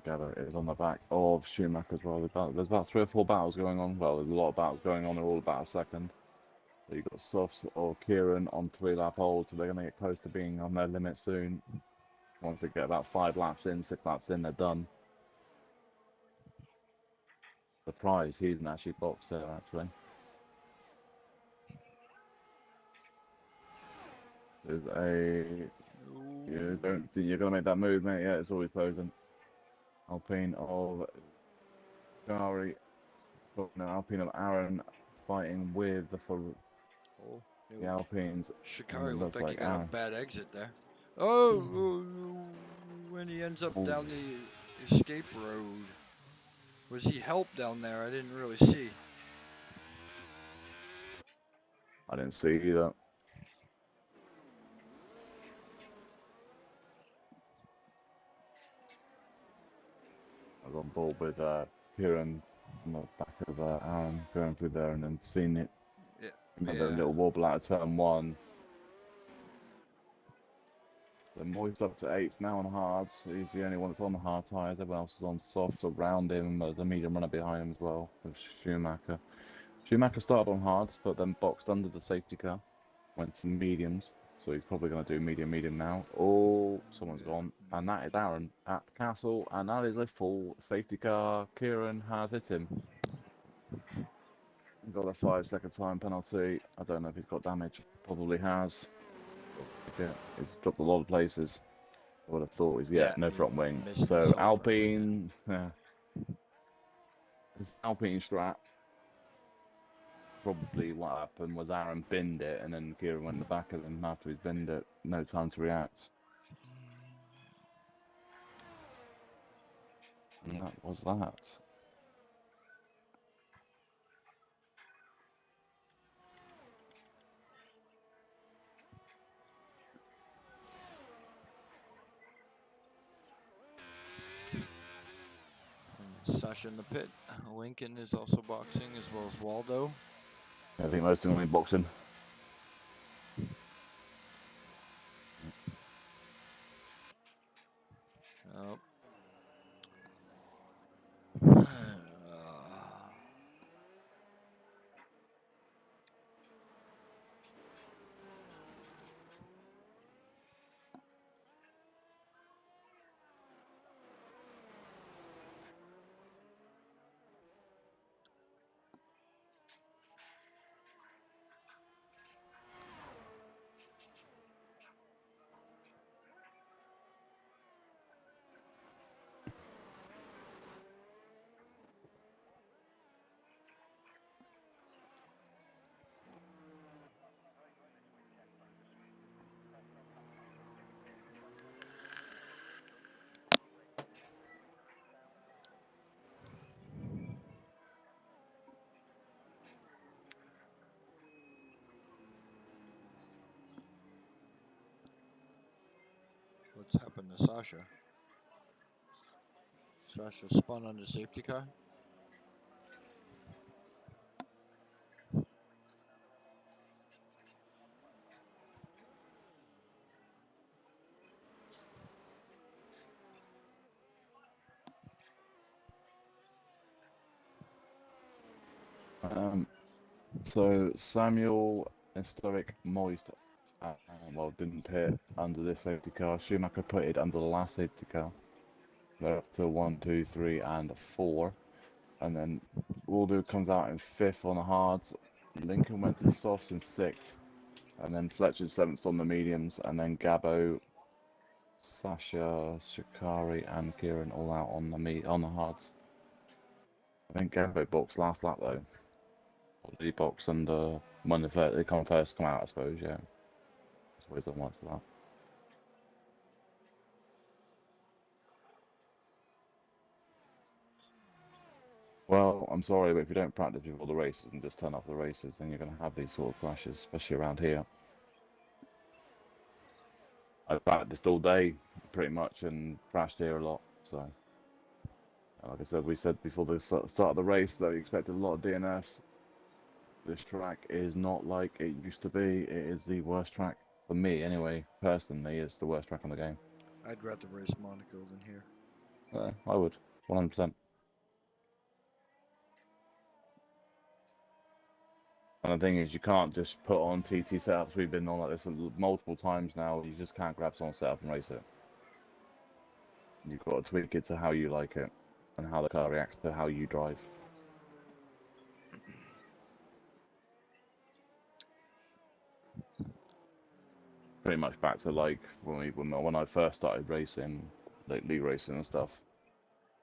Speaker 2: Gather is on the back of Schumacher as well. There's about 3 or 4 battles going on. Well, there's a lot of battles going on. They're all about a second. So you've got Softs or Kieran on 3-lap hold, so they're going to get close to being on their limit soon. Once they get about 5 laps in, 6 laps in, they're done. Surprised he didn't actually box there, actually. There's a... You don't think you're going to make that move, mate? Yeah, it's always closing. Alpine of Gary, no, Alpine of Aaron fighting with the Alpines.
Speaker 1: Shikari looked
Speaker 2: Looks
Speaker 1: like he got
Speaker 2: Aaron.
Speaker 1: a bad exit there. Oh, when he ends up down the escape road. Was he helped down there? I didn't really see.
Speaker 2: I didn't see either. I was on board with Kieran on the back of Aaron going through there and then seen it.
Speaker 1: Yeah.
Speaker 2: A little wobble out of turn 1. They're moist up to 8th now on hards. He's the only one that's on the hard tyres. Everyone else is on soft around him. There's a medium runner behind him as well with Schumacher. Schumacher started on hards, but then boxed under the safety car. Went to mediums, so he's probably going to do medium now. Oh, someone's gone. And that is Aaron at the castle. And that is a full safety car. Kieran has hit him. Got a 5-second time penalty. I don't know if he's got damage. Probably has. He's dropped a lot of places. I would have thought he's no front wing. So Alpine, this Alpine strat. Probably what happened was Aaron binned it, and then Kieran went in the back of him after he's binned it. No time to react. And that was that.
Speaker 1: Sasha in the pit. Lincoln is also boxing, as well as Waldo.
Speaker 2: I think most of them will be boxing.
Speaker 1: Oh. What's happened to Sasha? Sasha spun on the safety car.
Speaker 2: So Samuel Historic Moist, didn't pit under this safety car. Schumacher pitted under the last safety car. They're up to 1, 2, 3, and 4. And then Waldo comes out in 5th on the hards. Lincoln went to softs in 6th. And then Fletcher 7th on the mediums. And then Gabbo, Sasha, Shikari, and Kieran all out on the hards. I think Gabbo boxed last lap though. Or did he box under when they first come out, I suppose, yeah. That's always the one for that. Well, I'm sorry, but if you don't practice before the races and just turn off the races, then you're going to have these sort of crashes, especially around here. I practiced all day, pretty much, and crashed here a lot, so... Like I said, we said before the start of the race that we expected a lot of DNFs. This track is not like it used to be. It is the worst track, for me anyway, personally, it's the worst track on the game.
Speaker 1: I'd rather race Monaco than here.
Speaker 2: I would, 100%. And the thing is, you can't just put on TT setups. We've been on like this multiple times now. You just can't grab someone's setup and race it. You've got to tweak it to how you like it and how the car reacts to how you drive. Pretty much back to like when I first started racing, like league racing and stuff,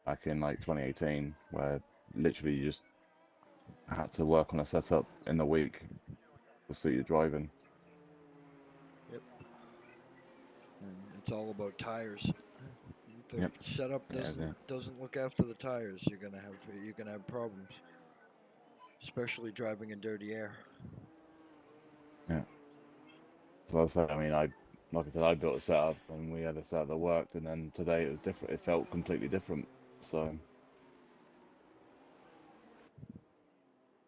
Speaker 2: back in like 2018, where literally you just had to work on a setup in the week to suit your driving.
Speaker 1: Yep. And it's all about tires. If the setup doesn't look after the tires, you're gonna have problems, especially driving in dirty air.
Speaker 2: Yeah. So I mean, like I said, I built a setup and we had a setup that worked, and then today it was different. It felt completely different. So,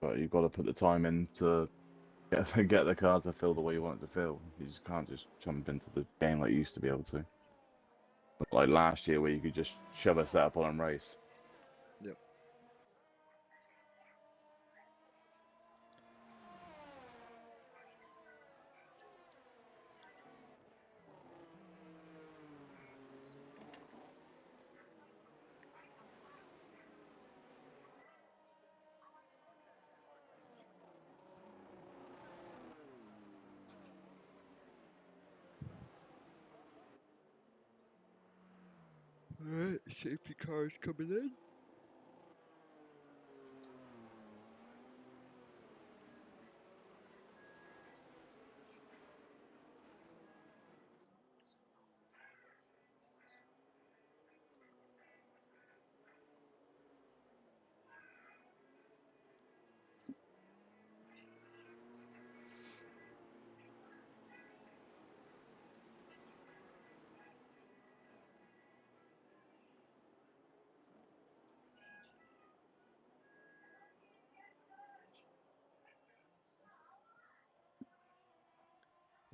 Speaker 2: but you've got to put the time in to Get the card to feel the way you want it to feel. You just can't just jump into the game like you used to be able to. Like last year, where you could just shove a setup on and race.
Speaker 1: Yep. Alright, safety cars coming in.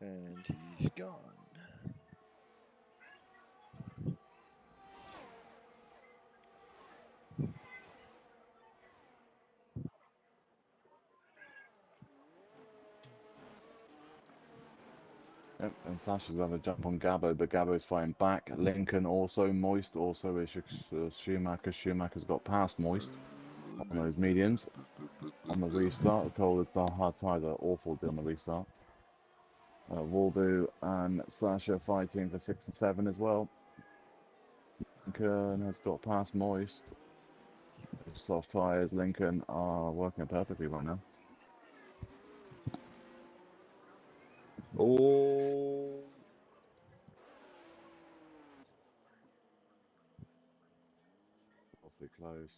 Speaker 1: And he's gone.
Speaker 2: Yep, and Sasha's going to jump on Gabo, but Gabo's fighting back. Lincoln also, Moist also is Schumacher. Schumacher's got past Moist on those mediums. On the restart, the cold hard tires are awful on the restart. Waldo and Sasha fighting for 6 and 7 as well. Lincoln has got past Moist. Soft tires, Lincoln are working perfectly right now. Oh! Awfully close.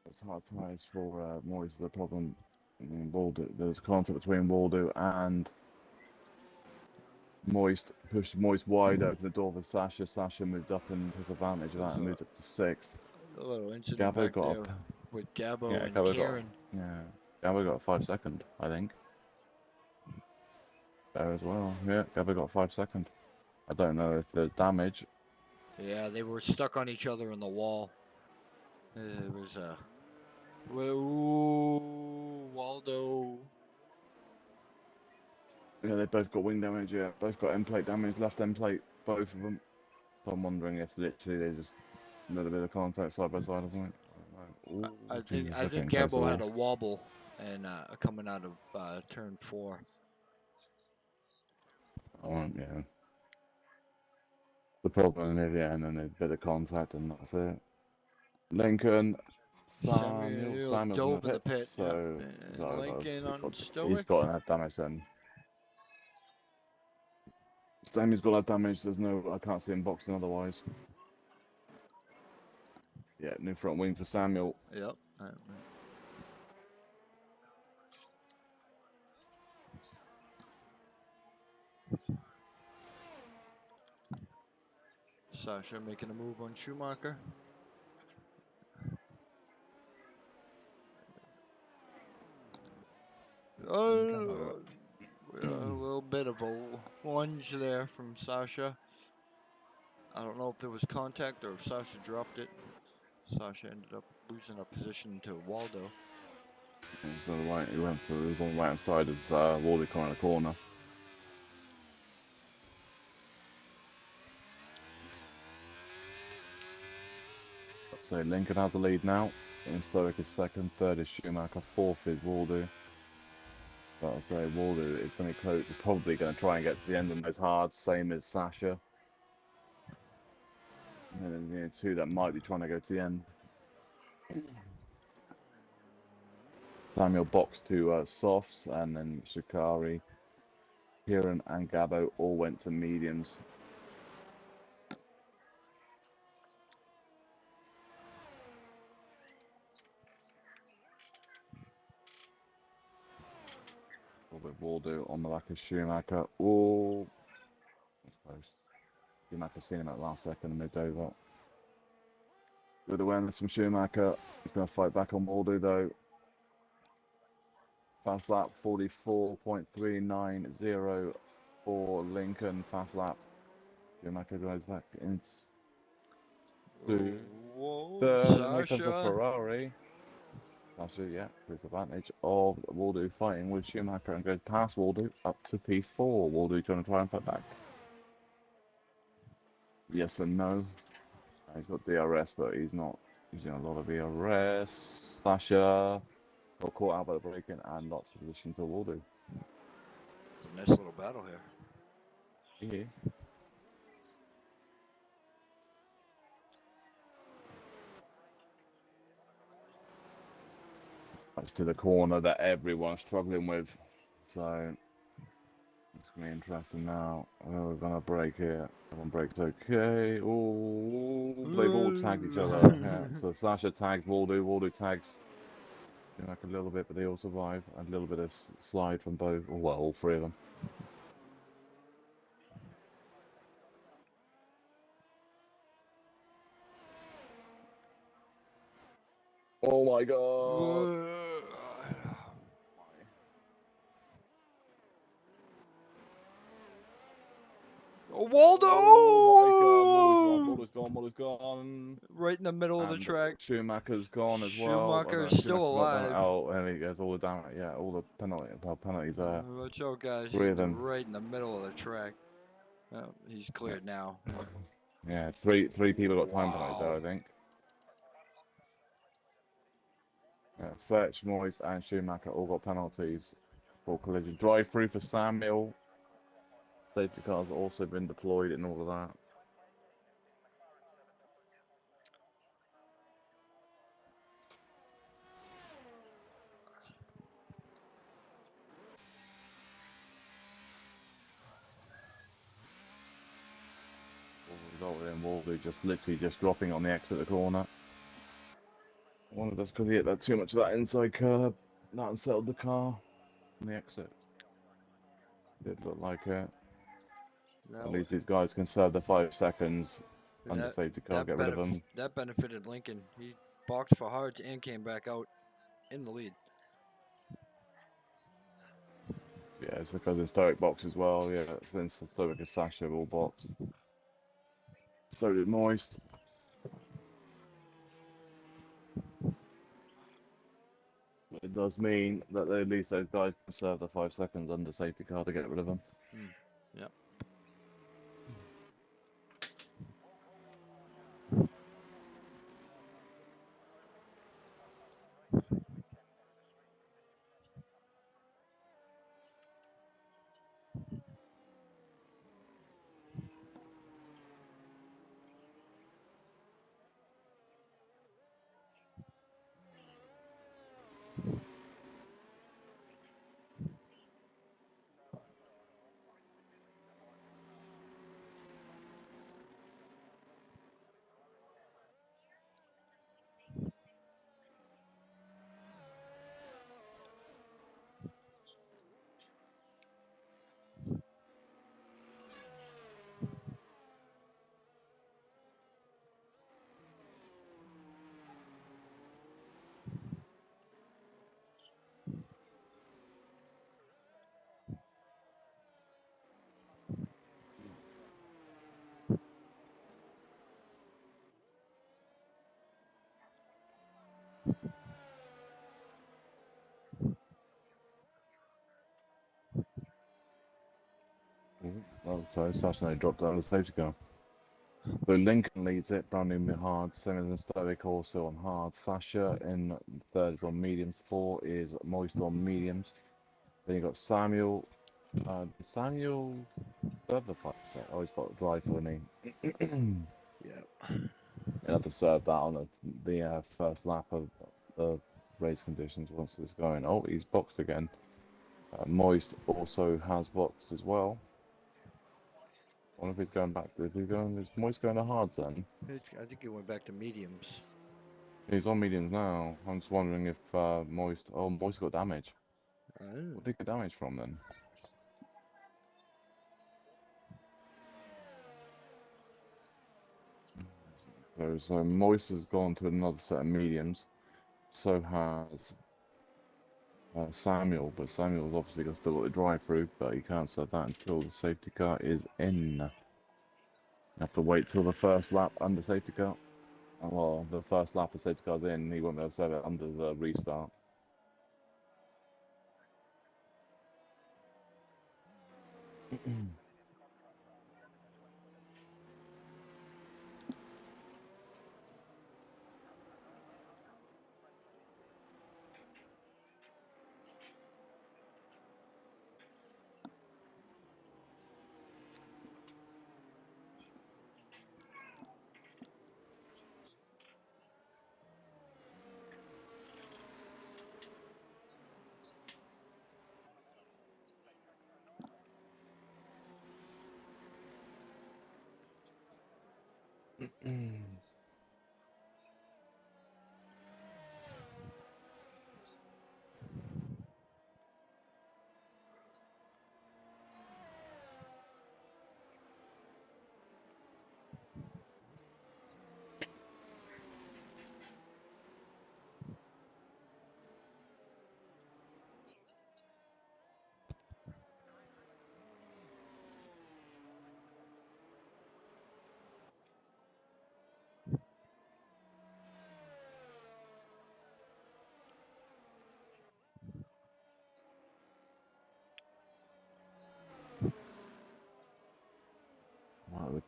Speaker 2: It's hard tires for Moist. The problem, Waldo, there's contact between Waldo and Moist. Pushed Moist wide open the door for Sasha. Sasha moved up and took advantage of that and moved up to 6th.
Speaker 1: A little incident
Speaker 2: Gabo
Speaker 1: back
Speaker 2: got
Speaker 1: there
Speaker 2: up.
Speaker 1: with Gabo
Speaker 2: Yeah,
Speaker 1: and
Speaker 2: Gabo
Speaker 1: Karen.
Speaker 2: Gabo got a 5-second, I think. There as well. Yeah, Gabo got a 5-second. I don't know if there's damage.
Speaker 1: Yeah, they were stuck on each other on the wall. It was ooh, Waldo.
Speaker 2: Yeah, they both got wing damage. Yeah, both got end plate damage, left end plate, both of them. So I'm wondering if literally they just a little bit of contact side by side or something. Ooh,
Speaker 1: I think
Speaker 2: getting close
Speaker 1: Gabo
Speaker 2: to
Speaker 1: had
Speaker 2: the
Speaker 1: a wobble and coming out of turn 4.
Speaker 2: wall. Yeah. The problem is, yeah, and then a bit of contact and that's it. Lincoln, Samuel's in the
Speaker 1: dove in the
Speaker 2: pit,
Speaker 1: pit.
Speaker 2: so
Speaker 1: Yep. Lincoln on
Speaker 2: he's
Speaker 1: Stoic.
Speaker 2: got enough damage then. Samuel's got that damage, there's no, I can't see him boxing otherwise. Yeah, new front wing for Samuel.
Speaker 1: Yep. Sasha making a move on Schumacher. Oh, a little bit of a lunge there from Sasha. I don't know if there was contact or if Sasha dropped it. Sasha ended up losing a position to Waldo.
Speaker 2: So the right, he went for, it was on the right hand side as Wally coming around the corner. So Lincoln has the lead now. And Stoic is second, third is Schumacher, fourth is Waldo. But I'll say Waldo is going to close, probably going to try and get to the end of those hards, same as Sasha. And then two that might be trying to go to the end. Samuel boxed to softs, and then Shikari, Kieran, and Gabo all went to mediums. With Waldo on the back of Schumacher. Oh, that's close. Schumacher seen him at the last second and moved over. Good awareness from Schumacher. He's going to fight back on Waldo though. Fast lap 44.390 for Lincoln. Fast lap. Schumacher goes back into third. And here comes a Ferrari. Sasha, yeah, takes advantage of Waldo fighting with Schumacher and goes past Waldo up to P4. Waldo trying to try and fight back. Yes and no. He's got DRS, but he's not using a lot of DRS. Sasha got caught out by the braking and lots of position to Waldo.
Speaker 1: It's a nice little battle here.
Speaker 2: Yeah. That's to the corner that everyone's struggling with. So it's going to be interesting now. We're going to break here. Everyone breaks okay. Oh, they've all tagged each other. Yeah. So Sasha tags Waldo. Waldo tags like a little bit, but they all survive. A little bit of slide from both. Well, all three of them. Oh my god.
Speaker 1: Waldo!
Speaker 2: Oh my god, Waldo's gone.
Speaker 1: Right in the middle of the track.
Speaker 2: Schumacher's gone as well.
Speaker 1: Schumacher's still alive.
Speaker 2: Oh, and he gets all the damage. Yeah, all the penalties there.
Speaker 1: Watch out, guys.
Speaker 2: Three of them.
Speaker 1: Right in the middle of the track. Oh, he's cleared now.
Speaker 2: Yeah, three people got time penalties there, I think. Yeah, Fletch, Moyes, and Schumacher all got penalties for collision. Drive through for Samuel. Safety cars have also been deployed and all of that. Resulted in Waldo just literally just dropping on the exit of the corner. One of us could hit that too much of that inside curb. That unsettled the car on the exit. Did look like it.
Speaker 1: No,
Speaker 2: At least these guys can serve the 5 seconds under safety car, get rid of them.
Speaker 1: That benefited Lincoln. He boxed for hards and came back out in the lead.
Speaker 2: Yeah, it's because in Stoic box as well. Yeah, since Stoic and Sasha all boxed. So did Moist. But it does mean that at least those guys can serve the 5 seconds under safety car to get rid of them.
Speaker 1: Yep.
Speaker 2: Oh, so Sasha dropped out of the safety car. So Lincoln leads it, brand new hard, same as Stoic also on hard. Sasha in third is on mediums, 4 is Moist on mediums. Then you got Samuel. Samuel serve the 5%. Oh, he's got a drive for the knee.
Speaker 1: Yeah.
Speaker 2: He'll have to serve that on the first lap of the race conditions once it's going. Oh, he's boxed again. Moist also has boxed as well. I wonder if he's going back. Is Moist going to hards then?
Speaker 1: I think he went back to mediums.
Speaker 2: He's on mediums now. I'm just wondering if Moist. Oh, Moist got damage. What did he get damage from then? So Moist has gone to another set of mediums. So has Samuel, but Samuel's obviously still got the drive-through, but you can't set that until the safety car is in. You have to wait till the first lap under safety car. Well, the first lap of safety car's in, he won't be able to set it under the restart.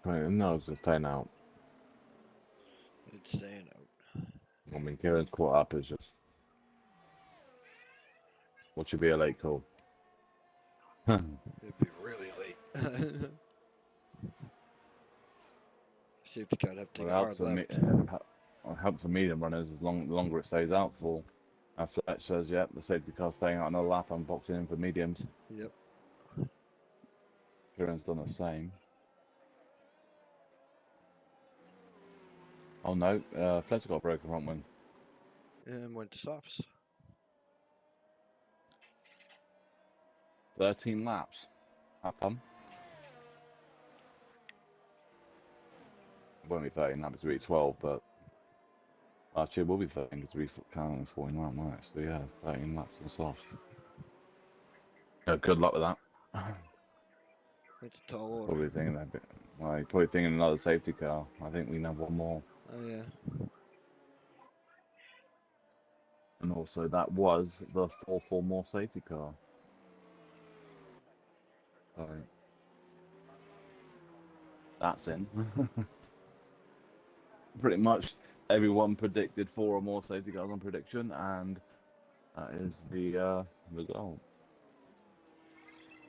Speaker 2: No, it's just staying out.
Speaker 1: It's staying out.
Speaker 2: I mean, Kieran's caught up. It's just what should be a late call.
Speaker 1: It'd be really late. Safety car have to take a hard left.
Speaker 2: It helps the medium runners the longer it stays out for. Fletch says, "Yep, the safety car's staying out another lap. I'm boxing in for mediums."
Speaker 1: Yep.
Speaker 2: Kieran's done the same. Oh no, Fletch got a broken front wing.
Speaker 1: And went to softs.
Speaker 2: 13 laps. Have fun. It won't be 13 laps, it'll be 12, but actually it will be 13 because we counting 14 lap nights. So yeah, 13 laps on soft. Good luck with that.
Speaker 1: That's a tall order.
Speaker 2: Probably thinking that bit. Well, you're probably thinking another safety car. I think we can have one more.
Speaker 1: Oh yeah.
Speaker 2: And also that was the 4 more safety car. So that's in. Pretty much everyone predicted 4 or more safety cars on prediction, and that is the result.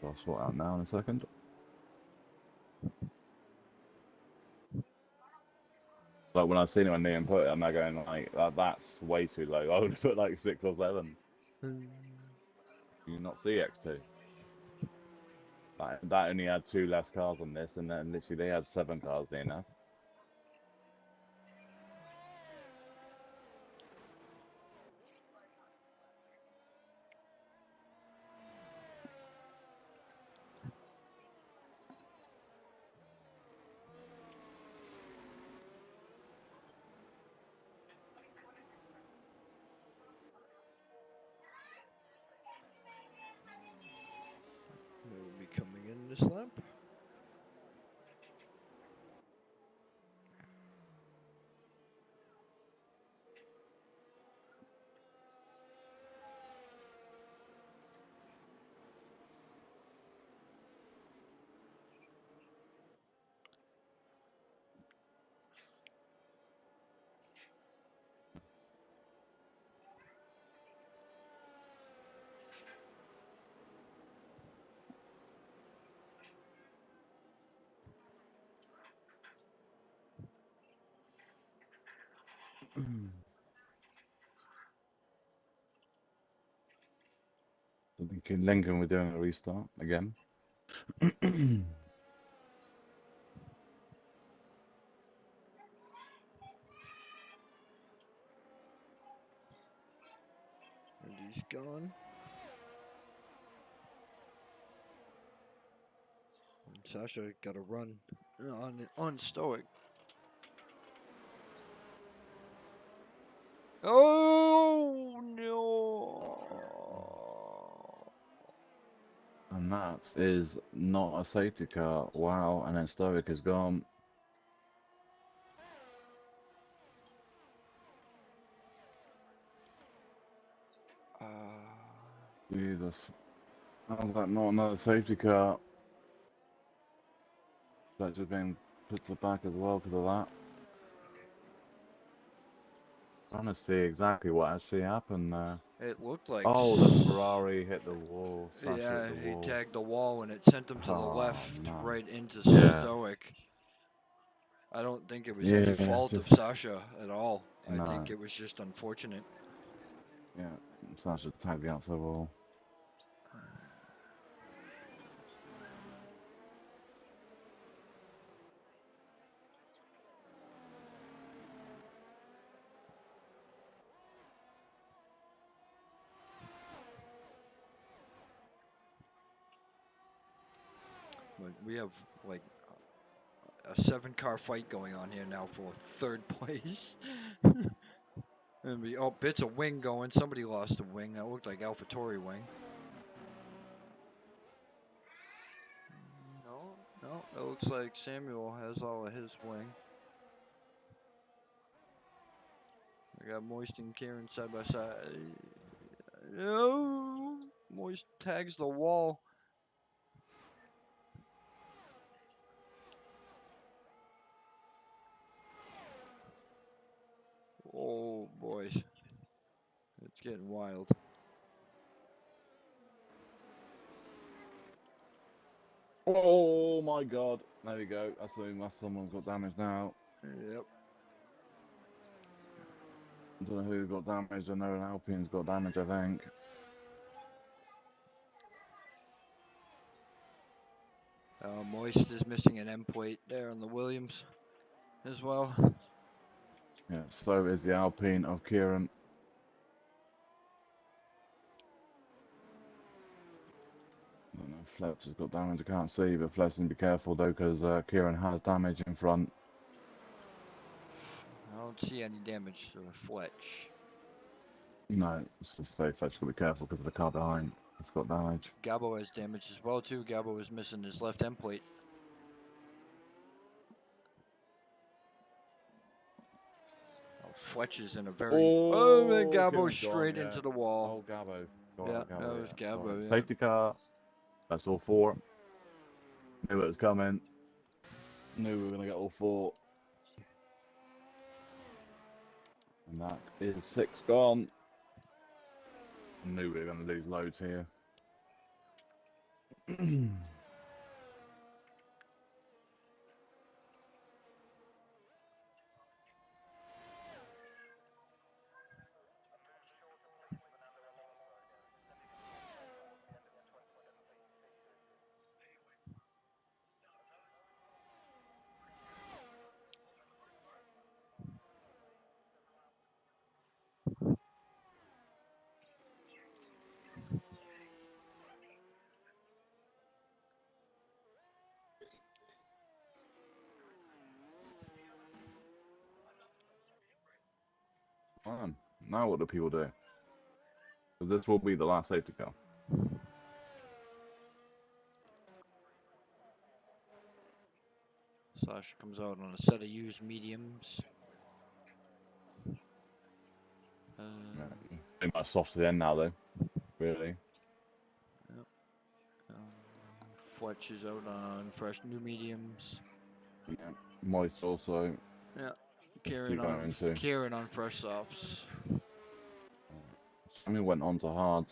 Speaker 2: So I'll sort out now in a second. Like when I've seen it on the input, I'm not going like that's way too low. I would have put like 6 or 7. Do you not see X2? That only had 2 less cars on this, and then literally they had 7 cars near enough.
Speaker 1: Will be coming in this lap.
Speaker 2: I think in Lincoln we're doing a restart again.
Speaker 1: And he's gone. And Sasha got a run on Stoic. Oh no!
Speaker 2: And that is not a safety car. Wow, and then Stoic is gone. Jesus. How's that not another safety car? That's just been put to the back as well because of that. Trying to see exactly what actually happened there.
Speaker 1: It looked like.
Speaker 2: Oh, the Ferrari hit the wall. Sasha
Speaker 1: Yeah,
Speaker 2: hit the
Speaker 1: he
Speaker 2: wall.
Speaker 1: tagged the wall and it sent him to the
Speaker 2: Oh,
Speaker 1: left,
Speaker 2: no.
Speaker 1: right into
Speaker 2: Yeah.
Speaker 1: Stoic. I don't think it was
Speaker 2: Yeah,
Speaker 1: any fault
Speaker 2: just-
Speaker 1: of Sasha at all. I
Speaker 2: No.
Speaker 1: think it was just unfortunate.
Speaker 2: Yeah, Sasha tagged the outside wall.
Speaker 1: But we have like a 7-car fight going on here now for 3rd place. And bits of wing going. Somebody lost a wing. That looked like AlphaTauri wing. No, it looks like Samuel has all of his wing. We got Moist and Kieran side by side. No, Moist tags the wall. Oh, boys. It's getting wild.
Speaker 2: Oh my god. There we go. I assume someone's got damage now.
Speaker 1: Yep.
Speaker 2: I don't know who got damaged. I know an Alpine's got damage, I think.
Speaker 1: Moist is missing an end plate there on the Williams as well.
Speaker 2: Yeah, so is the Alpine of Kieran. I don't know if Fletch has got damage, I can't see, but Fletch needs to be careful though, because Kieran has damage in front.
Speaker 1: I don't see any damage to Fletch.
Speaker 2: No, it's just say Fletch got to be careful because of the car behind. It's got damage.
Speaker 1: Gabo has damage as well too. Gabo is missing his left end plate. Fletch is in a very... and Gabo
Speaker 2: Kieran's
Speaker 1: straight
Speaker 2: gone, yeah.
Speaker 1: into the wall.
Speaker 2: Oh, Gabo.
Speaker 1: Yeah,
Speaker 2: Gabo,
Speaker 1: that was
Speaker 2: yeah.
Speaker 1: Gabo,
Speaker 2: Sorry.
Speaker 1: yeah.
Speaker 2: Safety car. That's all 4. Knew it was coming. Knew we were going to get all 4. And that is 6 gone. Knew we were going to lose loads here. Now what do people do? Because this will be the last safety car.
Speaker 1: Sasha comes out on a set of used mediums.
Speaker 2: Pretty much soft to the end now, though. Really.
Speaker 1: Yep. Fletch is out on fresh new mediums.
Speaker 2: Yeah. Moist also.
Speaker 1: Yeah.
Speaker 2: Going to.
Speaker 1: Kieran on fresh softs.
Speaker 2: Sammy went on to hard.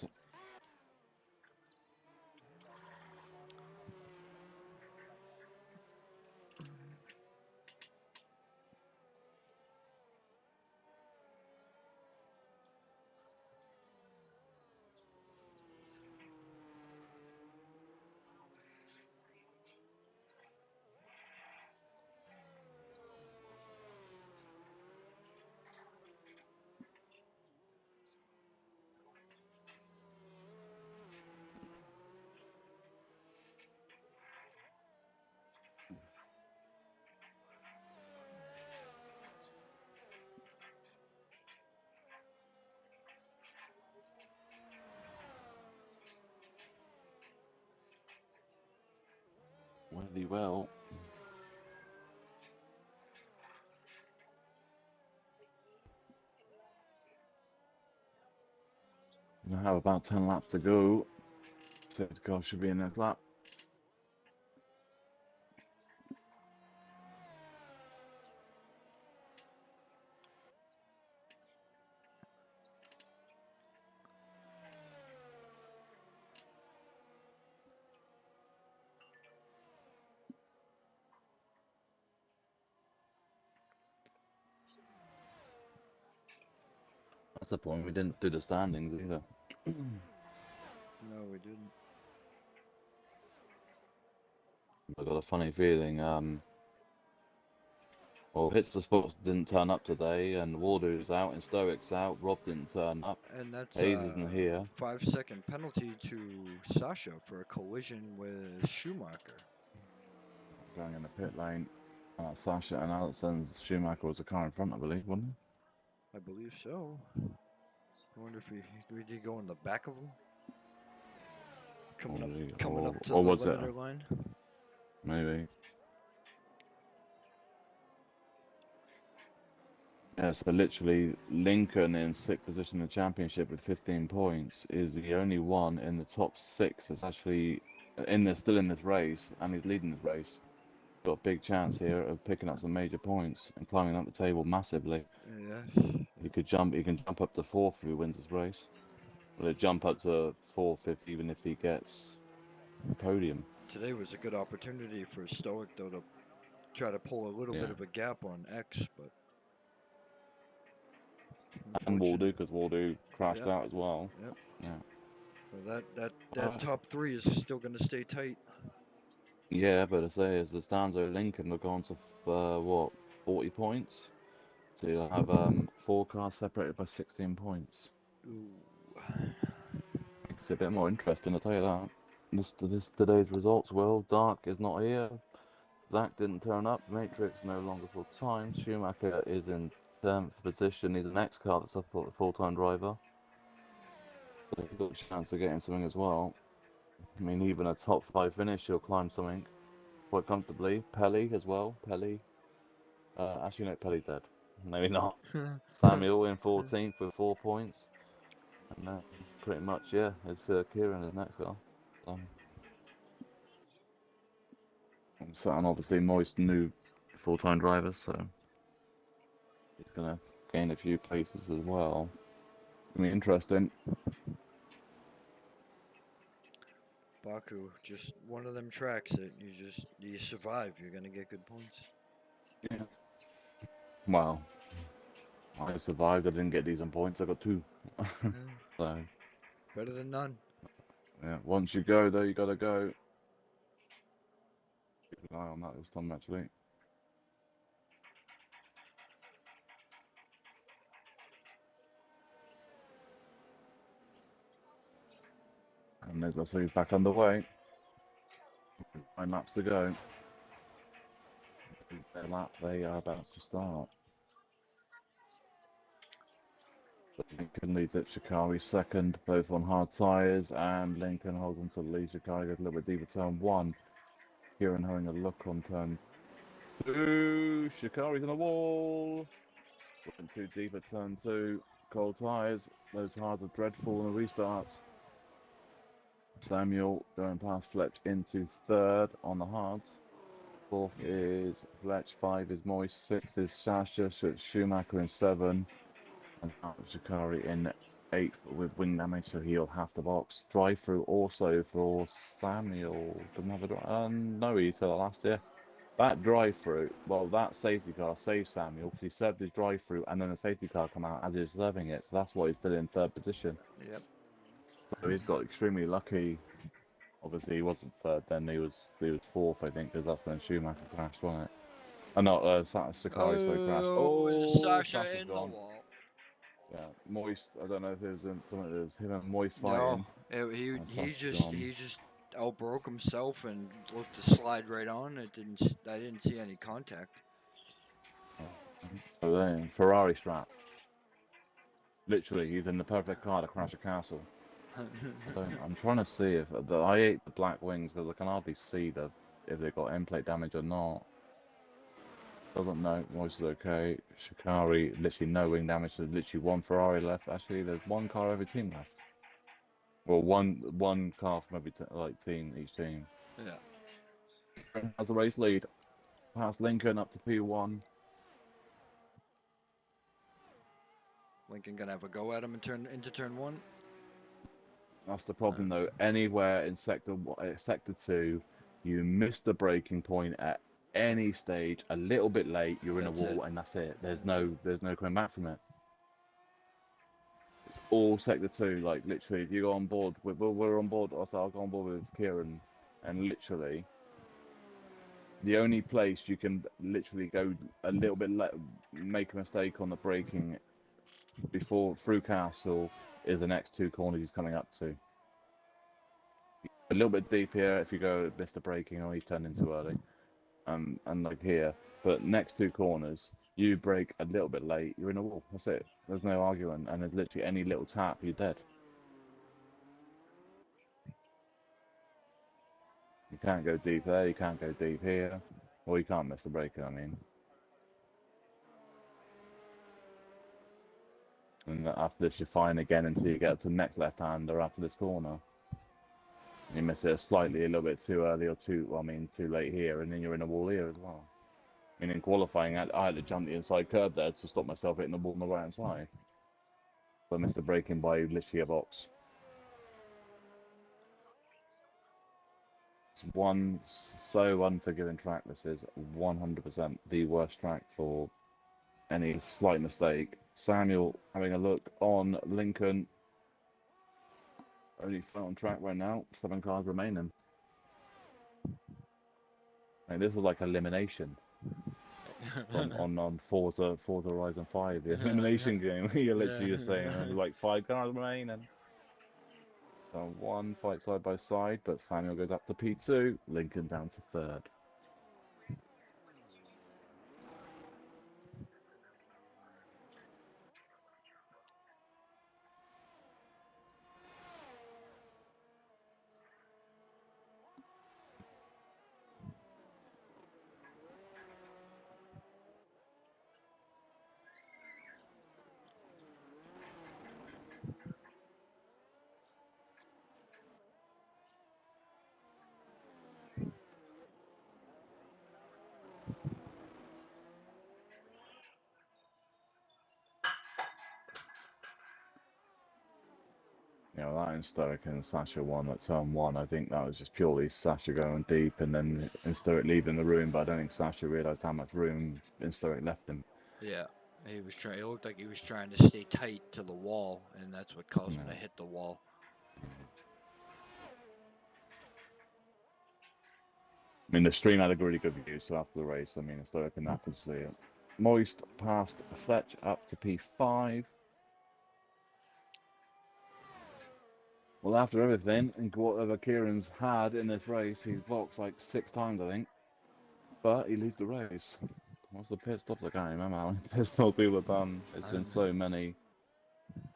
Speaker 2: Really well. We have about 10 laps to go. Safety car should be in next lap. That's the point. We didn't do the standings either.
Speaker 1: No, we didn't.
Speaker 2: I got a funny feeling. Well, Hits the Sports didn't turn up today, and Wardo's out, and Stoic's out. Rob didn't turn up.
Speaker 1: And that's
Speaker 2: Hayes isn't here.
Speaker 1: 5-second penalty to Sasha for a collision with Schumacher.
Speaker 2: Going in the pit lane. Sasha and Alexander Schumacher was the car in front, I believe, wasn't he?
Speaker 1: I believe so. I wonder if did he go in the back of him? Coming up to the limiter line.
Speaker 2: Maybe. Yeah, so literally Lincoln in 6th position in the championship with 15 points is the only one in the top 6 that's actually still in this race, and he's leading this race. Got a big chance here of picking up some major points and climbing up the table massively.
Speaker 1: Yes.
Speaker 2: He can jump up to 4th if he wins this race. Will it jump up to 4th even if he gets a podium?
Speaker 1: Today was a good opportunity for Stoic though to try to pull a little bit of a gap on X, but
Speaker 2: and Waldo, because Waldo crashed out as well.
Speaker 1: Yep.
Speaker 2: Yeah.
Speaker 1: So that top 3 is still going to stay tight.
Speaker 2: Yeah, but I say as the Stanzo Lincoln will go on to what 40 points. So you'll have 4 cars separated by 16 points.
Speaker 1: Ooh.
Speaker 2: Makes it a bit more interesting, I'll tell you that. This today's results. Well, Dark is not here. Zach didn't turn up. Matrix no longer full time. Schumacher is in 10th position. He's an X car that's a full-time driver. So he's got a chance of getting something as well. I mean, even a top 5 finish, he'll climb something quite comfortably. Pelly as well. Pelly. Actually, no, Pelly's dead. Maybe not. Samuel in 14th with 4 points. And then pretty much, yeah, it's Kieran in the next car. And obviously Moist new full-time driver, so he's going to gain a few places as well. Gonna be interesting.
Speaker 1: Baku, just one of them tracks that you survive, you're gonna get good points.
Speaker 2: Yeah. Well, I survived. I didn't get decent points. I got 2. So
Speaker 1: better than none.
Speaker 2: Yeah. Once you go, though, you gotta go. Keep an eye on that this time, actually. And there's also he's back underway. 9 laps to go. Their lap they are about to start. Lincoln leads at Shikari second, both on hard tyres, and Lincoln holds on to the lead. Shikari goes a little bit deeper turn 1. Kieran having a look on turn 2. Shikari's on the wall. Went too deep at turn 2. Cold tyres. Those hards are dreadful on the restarts. Samuel going past Fletch into 3rd on the hards. 4th is Fletch, 5 is Moist, 6 is Sasha, Schumacher in 7, and Shikari in 8th with wing damage, so he'll have to box. Drive through also for Samuel. Doesn't have a drive. No, he said that last year. That drive through, well, that safety car saved Samuel because he served his drive through, and then the safety car come out as he's serving it, so that's why he's still in 3rd position.
Speaker 1: Yep.
Speaker 2: So he's got extremely lucky. Obviously, he wasn't 3rd then. He was 4th, I think, because that's when Schumacher crashed, wasn't it? No, Sakari crashed.
Speaker 1: Oh, Sasha in
Speaker 2: gone.
Speaker 1: the wall.
Speaker 2: Yeah, Moist. I don't know if it was something. It was him and Moist fighting.
Speaker 1: No, he just outbroke himself and looked to slide right on. I didn't see any contact.
Speaker 2: So then Ferrari strap. Literally, he's in the perfect car to crash a castle. I'm trying to see if I hate the black wings because I can hardly see the if they got end plate damage or not. Doesn't know. Moist is okay. Shikari, literally no wing damage. There's literally one Ferrari left. Actually, there's one car every team left. Well, one car from every team, each team.
Speaker 1: Yeah.
Speaker 2: Has the race lead. Past Lincoln up to P1.
Speaker 1: Lincoln gonna have a go at him into turn 1.
Speaker 2: That's the problem, though. Anywhere in sector 2, you miss the braking point at any stage a little bit late. You're in a wall, and that's it. There's no coming back from it. It's all sector 2. Like literally, if you go on board, we're on board. Also, I'll go on board with Kieran, and literally, the only place you can literally go a little bit make a mistake on the braking before through Castle is the next 2 corners he's coming up to. A little bit deep here if you go miss the braking or he's turning too early. And like here, but next 2 corners, you brake a little bit late, you're in a wall. That's it. There's no arguing, and there's literally any little tap, you're dead. You can't go deep there, you can't go deep here, or you can't miss the braking, I mean. And after this, you're fine again until you get up to the next left-hander after this corner. You miss it slightly a little bit too early or too late here, and then you're in a wall here as well. I mean, in qualifying, I had to jump the inside curb there to stop myself hitting the wall on the right-hand side. So I missed the braking by literally a box. It's one so unforgiving track. This is 100% the worst track for any slight mistake. Samuel having a look on Lincoln. Only front on track right now. 7 cars remaining. And this is like elimination. on Forza Horizon 5, the elimination game. You're literally just saying there's like 5 cars remaining. So 1 fight side by side, but Samuel goes up to P2, Lincoln down to 3rd. You know, that in Stoic and Sasha won at turn 1. I think that was just purely Sasha going deep and then in Stoic leaving the room, but I don't think Sasha realised how much room in Stoic left him.
Speaker 1: Yeah, he was trying. It looked like he was trying to stay tight to the wall, and that's what caused him to hit the wall.
Speaker 2: I mean, the stream had a really good view, so after the race, I mean, in Stoic and that could see it. Moist past Fletch up to P5. Well, after everything, and whatever Kieran's had in this race, he's boxed like 6 times, I think. But he leads the race. What's the pit stops? I can't remember how many pit stops people have done. It's been so many.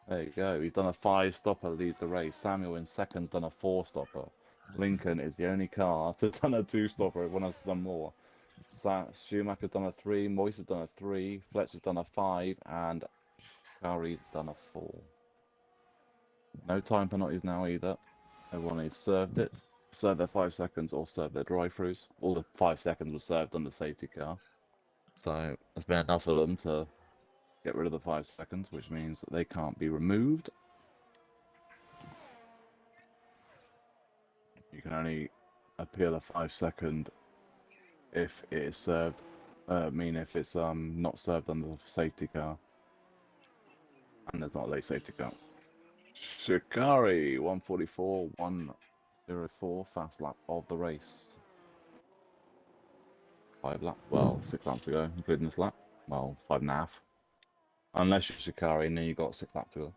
Speaker 2: There you go. He's done a 5-stopper, leads the race. Samuel in second's done a 4-stopper. Lincoln is the only car to have done a 2-stopper. Everyone else has done more. Schumacher's done a 3, Moise has done a 3, Fletcher's done a 5, and Kari's done a 4. No time penalties now either. Everyone has served it. Served their 5 seconds or served their drive-throughs. All the 5 seconds was served on the safety car. So there's been enough of them to get rid of the 5 seconds, which means that they can't be removed. You can only appeal a 5-second if it is served. If it's not served on the safety car. And there's not a late safety car. Shikari, 144, 104, fast lap of the race. 6 laps to go, including this lap. Well, 5.5. Unless you're Shikari, and then you've got 6 laps to go.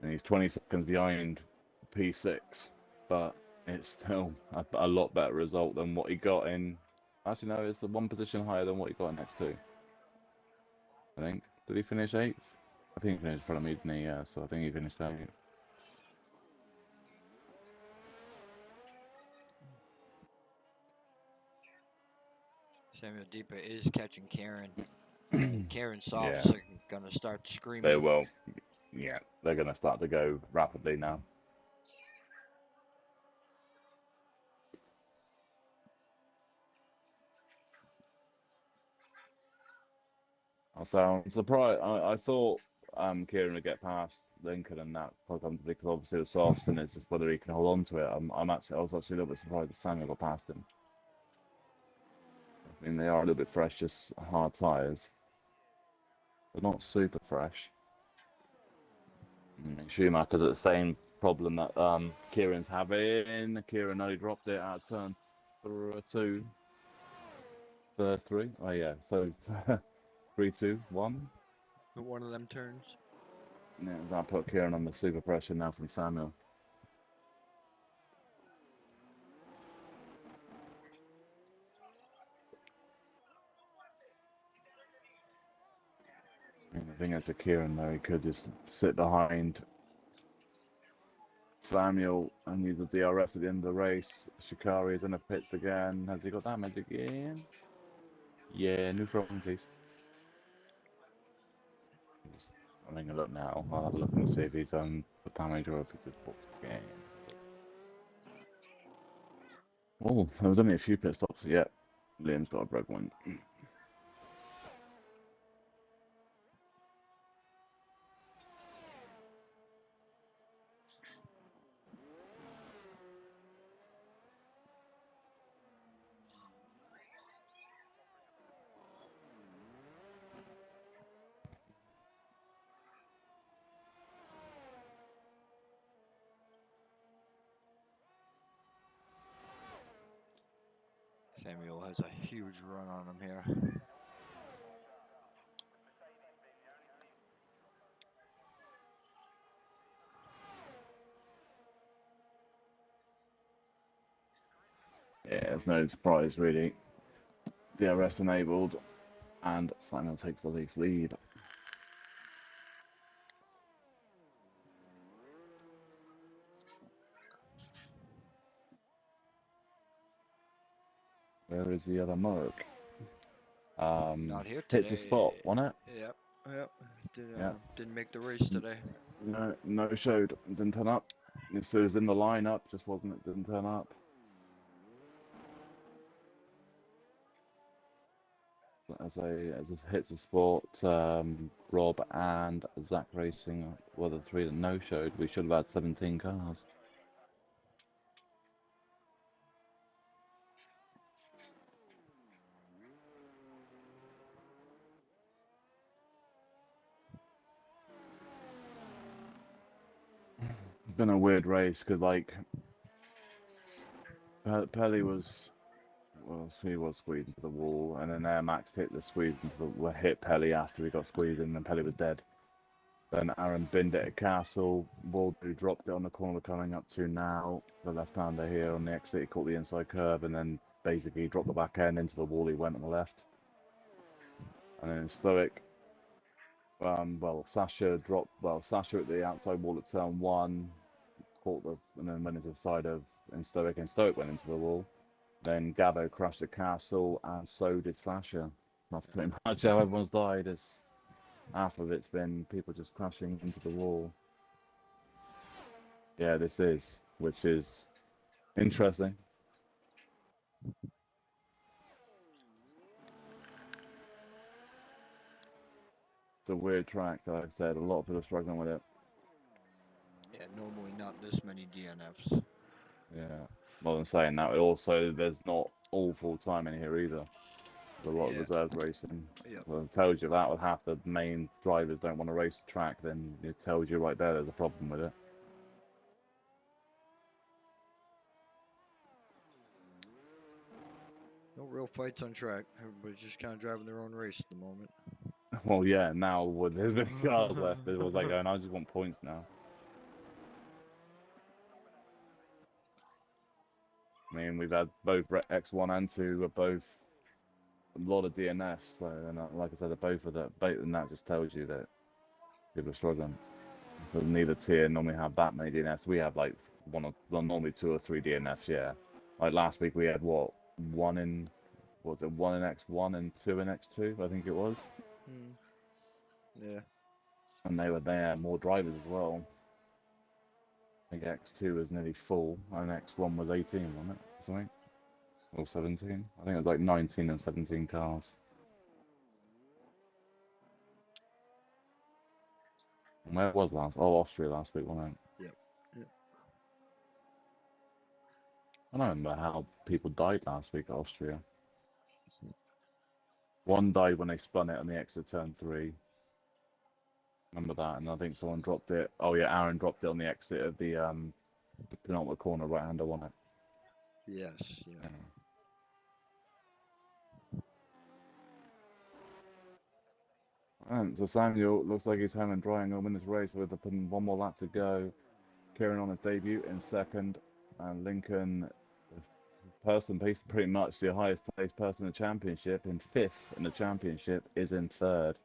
Speaker 2: And he's 20 seconds behind P6, but it's still a lot better result than what he got in. Actually, no, it's 1 position higher than what he got in X2. I think. Did he finish 8th? I think he finished in front of me, didn't he? Yeah, so I think he finished out.
Speaker 1: Samuel Deepa is catching Karen. And Karen
Speaker 2: Yeah,
Speaker 1: Softs are going to start
Speaker 2: they
Speaker 1: screaming.
Speaker 2: will. Yeah, they're going to start to go rapidly now. So I'm surprised. I thought Kieran would get past Lincoln and that quite comfortably because obviously the softs and it's just whether he can hold on to it. I was actually a little bit surprised that Samuel got past him. I mean, they are a little bit fresh, just hard tires. They're not super fresh. Schumacher's at the same problem that Kieran's having. Kieran only dropped it out of turn 2, 3. Oh yeah, so 3, 2, 1.
Speaker 1: One of them turns.
Speaker 2: Yeah, that put Kieran on the super pressure now from Samuel. I mean, the thing is to Kieran though, he could just sit behind Samuel and use the DRS at the end of the race. Shikari is in the pits again. Has he got damage again? Yeah, new front, please. Just having a look now. I'll have a look and see if he's done the damage or if he just booked again. Oh, there was only a few pit stops. Yep, Liam's got a broke one.
Speaker 1: Samuel has a huge run on him here.
Speaker 2: Yeah, it's no surprise really. DRS enabled, and Samuel takes the lead. Where is the other mark?
Speaker 1: Not here today.
Speaker 2: Hits a spot, wasn't it?
Speaker 1: Yep.
Speaker 2: Yeah.
Speaker 1: Didn't make the race today.
Speaker 2: No showed. Didn't turn up. So it was in the lineup, just wasn't it? Didn't turn up. As a hits of sport, Rob and Zach Racing were the 3 that no showed. We should have had 17 cars. It's been a weird race because like Pelly was. Well, he was squeezed into the wall, and then Air Max hit the squeeze into the hit Pelly after he got squeezed, and then Pelly was dead. Then Aaron binned it at Castle. Waldo dropped it on the corner coming up to now. The left-hander here on the exit, he caught the inside curve, and then basically dropped the back end into the wall. He went on the left, and then Stoic. Sasha dropped. Well, Sasha at the outside wall at turn 1, caught and then went into the side of Stoic, and Stoic went into the wall. Then Gabo crashed at Castle, and so did Slasher. That's pretty much how everyone's died. As half of it's been people just crashing into the wall. Yeah, this is, which is interesting. It's a weird track, like I said. A lot of people are struggling with it.
Speaker 1: Yeah, normally not this many DNFs.
Speaker 2: Yeah. More than saying that, also there's not all full time in here either. There's a lot of reserves racing.
Speaker 1: Yep.
Speaker 2: Well, it tells you that with half the main drivers don't want to race the track, then it tells you right there's a problem with it.
Speaker 1: No real fights on track. Everybody's just kind of driving their own race at the moment.
Speaker 2: Well, yeah, now with there's been cars left, it was like going, I just want points now. I mean, we've had both X1 and 2 are both a lot of DNFs, so and like I said, they're both of that. And that just tells you that People are struggling. Because neither tier normally have that many DNFs. We have like normally 2 or 3 DNFs, yeah. Like last week we had what? One in X1 and 2 in X2, I think it was.
Speaker 1: Yeah.
Speaker 2: And they had more drivers as well. I think X2 was nearly full, and X1 was 18, wasn't it? Something? Or 17? I think it was like 19 and 17 cars. And where was last? Oh, Austria last week, wasn't it?
Speaker 1: Yep.
Speaker 2: I don't remember how people died last week at Austria. One died when they spun it on the exit turn 3. Remember that? And I think someone dropped it. Oh yeah, Aaron dropped it on the exit of the penultimate corner right-hander, wasn't it?
Speaker 1: Yes. Yeah.
Speaker 2: And so Samuel looks like he's home and dry and going to win this race with one more lap to go. Kieran on his debut in second, and Lincoln, person pretty much the highest placed person in the championship, in 5th in the championship, is in 3rd.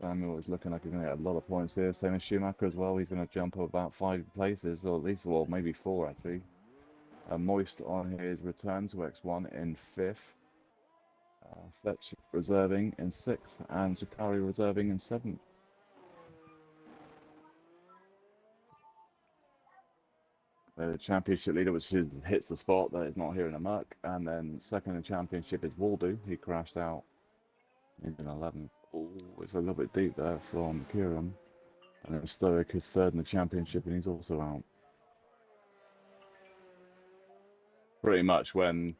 Speaker 2: Samuel is looking like he's going to get a lot of points here. Same as Schumacher as well. He's going to jump up about 5 places, or at least, well, maybe 4 actually. Moist on his return to X1 in 5th. Fletch reserving in 6th, and Zakari reserving in 7th. The championship leader, which hits the spot that is not here in a muck, and then second in the championship is Waldo. He crashed out. He's in 11th. Oh, it's a little bit deep there from Kieran. And then Stoic is 3rd in the championship, and he's also out. Pretty much when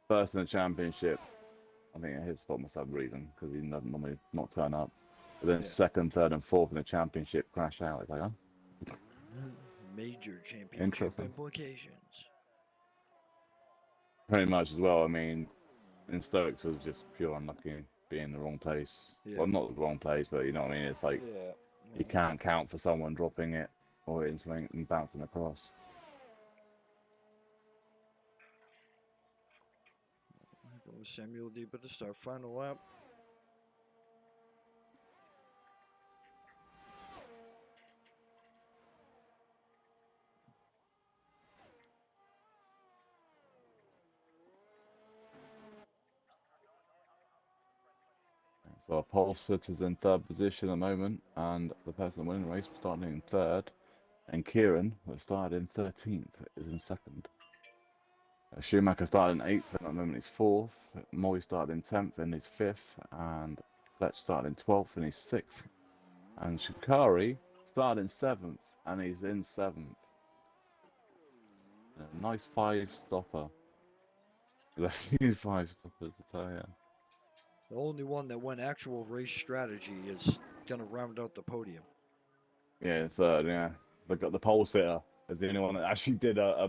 Speaker 2: first in the championship, I think his spot must have a reason, because he doesn't normally not turn up. But then second, third, and 4th in the championship crash out. It's like, huh?
Speaker 1: Major championship implications.
Speaker 2: Pretty much as well. I mean, in Stoics was just pure unlucky being in the wrong place.
Speaker 1: Yeah.
Speaker 2: Well, not the wrong place, but you know what I mean? It's like you can't count for someone dropping it or hitting something and bouncing across.
Speaker 1: Goes Samuel deep at the start. Final lap.
Speaker 2: So Pole is in 3rd position at the moment, and the person winning the race was starting in 3rd, and Kieran, that started in 13th, is in 2nd. Schumacher started in 8th, and at the moment he's 4th. Moy started in 10th, and he's 5th, and Fletch started in 12th, and he's 6th. And Shikari started in 7th, and he's in 7th. A nice 5-stopper. There's a few 5-stoppers to tell you.
Speaker 1: The only one that went actual race strategy is going to round out the podium.
Speaker 2: Yeah, 3rd, yeah. They got the pole sitter as the only one that actually did a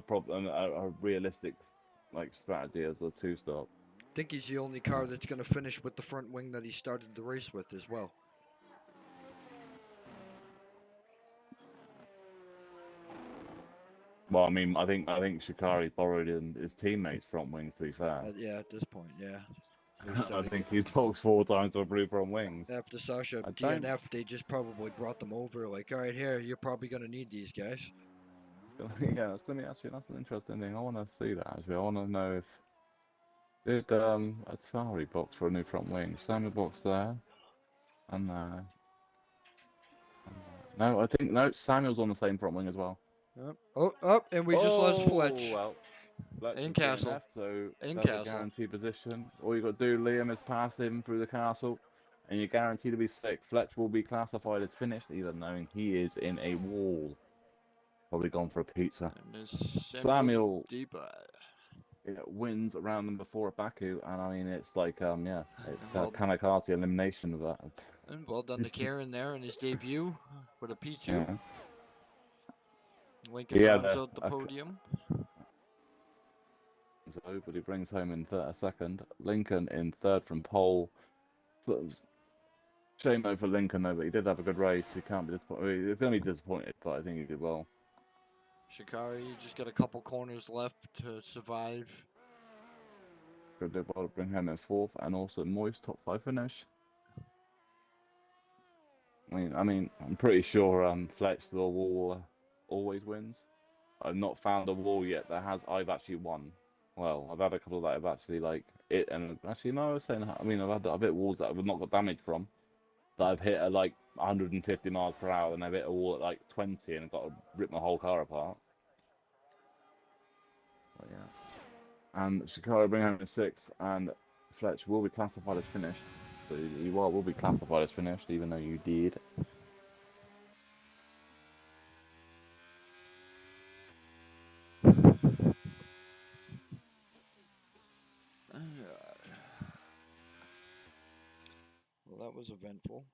Speaker 2: realistic strategy as a 2-stop.
Speaker 1: I think he's the only car that's going to finish with the front wing that he started the race with as well.
Speaker 2: Well, I mean, I think Shikari borrowed in his teammates' front wings, to be fair.
Speaker 1: Yeah, at this point, yeah.
Speaker 2: I think he's boxed 4 times with blue front wings.
Speaker 1: After Sasha DNF, they just probably brought them over. Like, all right, here, you're probably going to need these guys.
Speaker 2: That's going to be actually, that's an interesting thing. I want to see that, actually. I want to know if... Did Atari box for a new front wing? Samuel box there. And there. No, I think, no, Samuel's on the same front wing as well.
Speaker 1: And we just lost Fletch.
Speaker 2: Well, Fletch
Speaker 1: in Castle.
Speaker 2: DNF, so
Speaker 1: in
Speaker 2: that's
Speaker 1: Castle.
Speaker 2: a guaranteed position. All you got to do, Liam, is pass him through the castle, and you're guaranteed to be 6th. Fletch will be classified as finished, even knowing he is in a wall. Probably gone for a pizza. Samuel wins round number 4 at Baku, and I mean, it's like, it's kamikaze elimination of that.
Speaker 1: And well done to Kieran there in his debut with a P2.
Speaker 2: Yeah.
Speaker 1: Lincoln rounds out the podium.
Speaker 2: So, but he brings home in 2nd. Lincoln in 3rd from pole. So, shame though for Lincoln though, but he did have a good race. He can't be disappointed. He's going to be disappointed, but I think he did well.
Speaker 1: Shikari, you just got a couple corners left to survive.
Speaker 2: Baku did well to bring home in 4th, and also Moist top 5 finish. I'm pretty sure Fletch the wall always wins. I've not found a wall yet that I've actually won. Well, I've had a couple that I've actually and actually no, I was saying I've hit walls that I've not got damage from. That I've hit at like 150 miles per hour, and I've hit a wall at like 20 and got to rip my whole car apart. But yeah. And Shikara bring home in 6th, and Fletch will be classified as finished. So you will be classified as finished, even though you did.
Speaker 1: Well, that was eventful.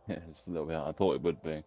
Speaker 2: Yeah, just a little bit. I thought it would be.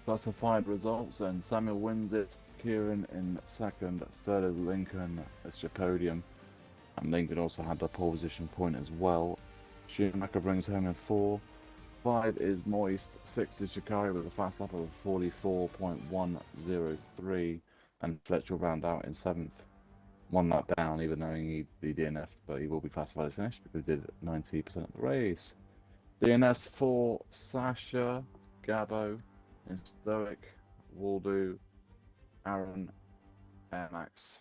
Speaker 2: Classified results, and Samuel wins it. Kieran in 2nd, 3rd is Lincoln. It's your podium. And Lincoln also had the pole position point as well. Schumacher brings home in 4. 5 is Moist. 6 is Shikari with a fast lap of 44.103. And Fletcher will round out in 7th. 1 lap down, even though he DNF'd, but he will be classified as finished because he did 90% of the race. DNS for Sasha, Gabo, and Stoic, Waldo, Aaron, Max,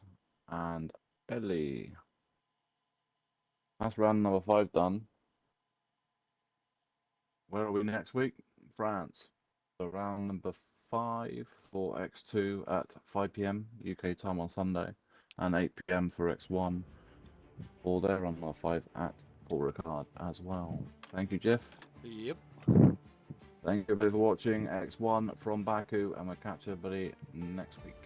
Speaker 2: and Ellie. That's round number 5 done. Where are we next week? France. So round number 5 for X2 at 5 PM UK time on Sunday, and 8 PM for X1. All there on number 5 at Paul Ricard as well. Thank you, Jeff.
Speaker 1: Yep.
Speaker 2: Thank you everybody for watching X1 from Baku, and we'll catch everybody next week.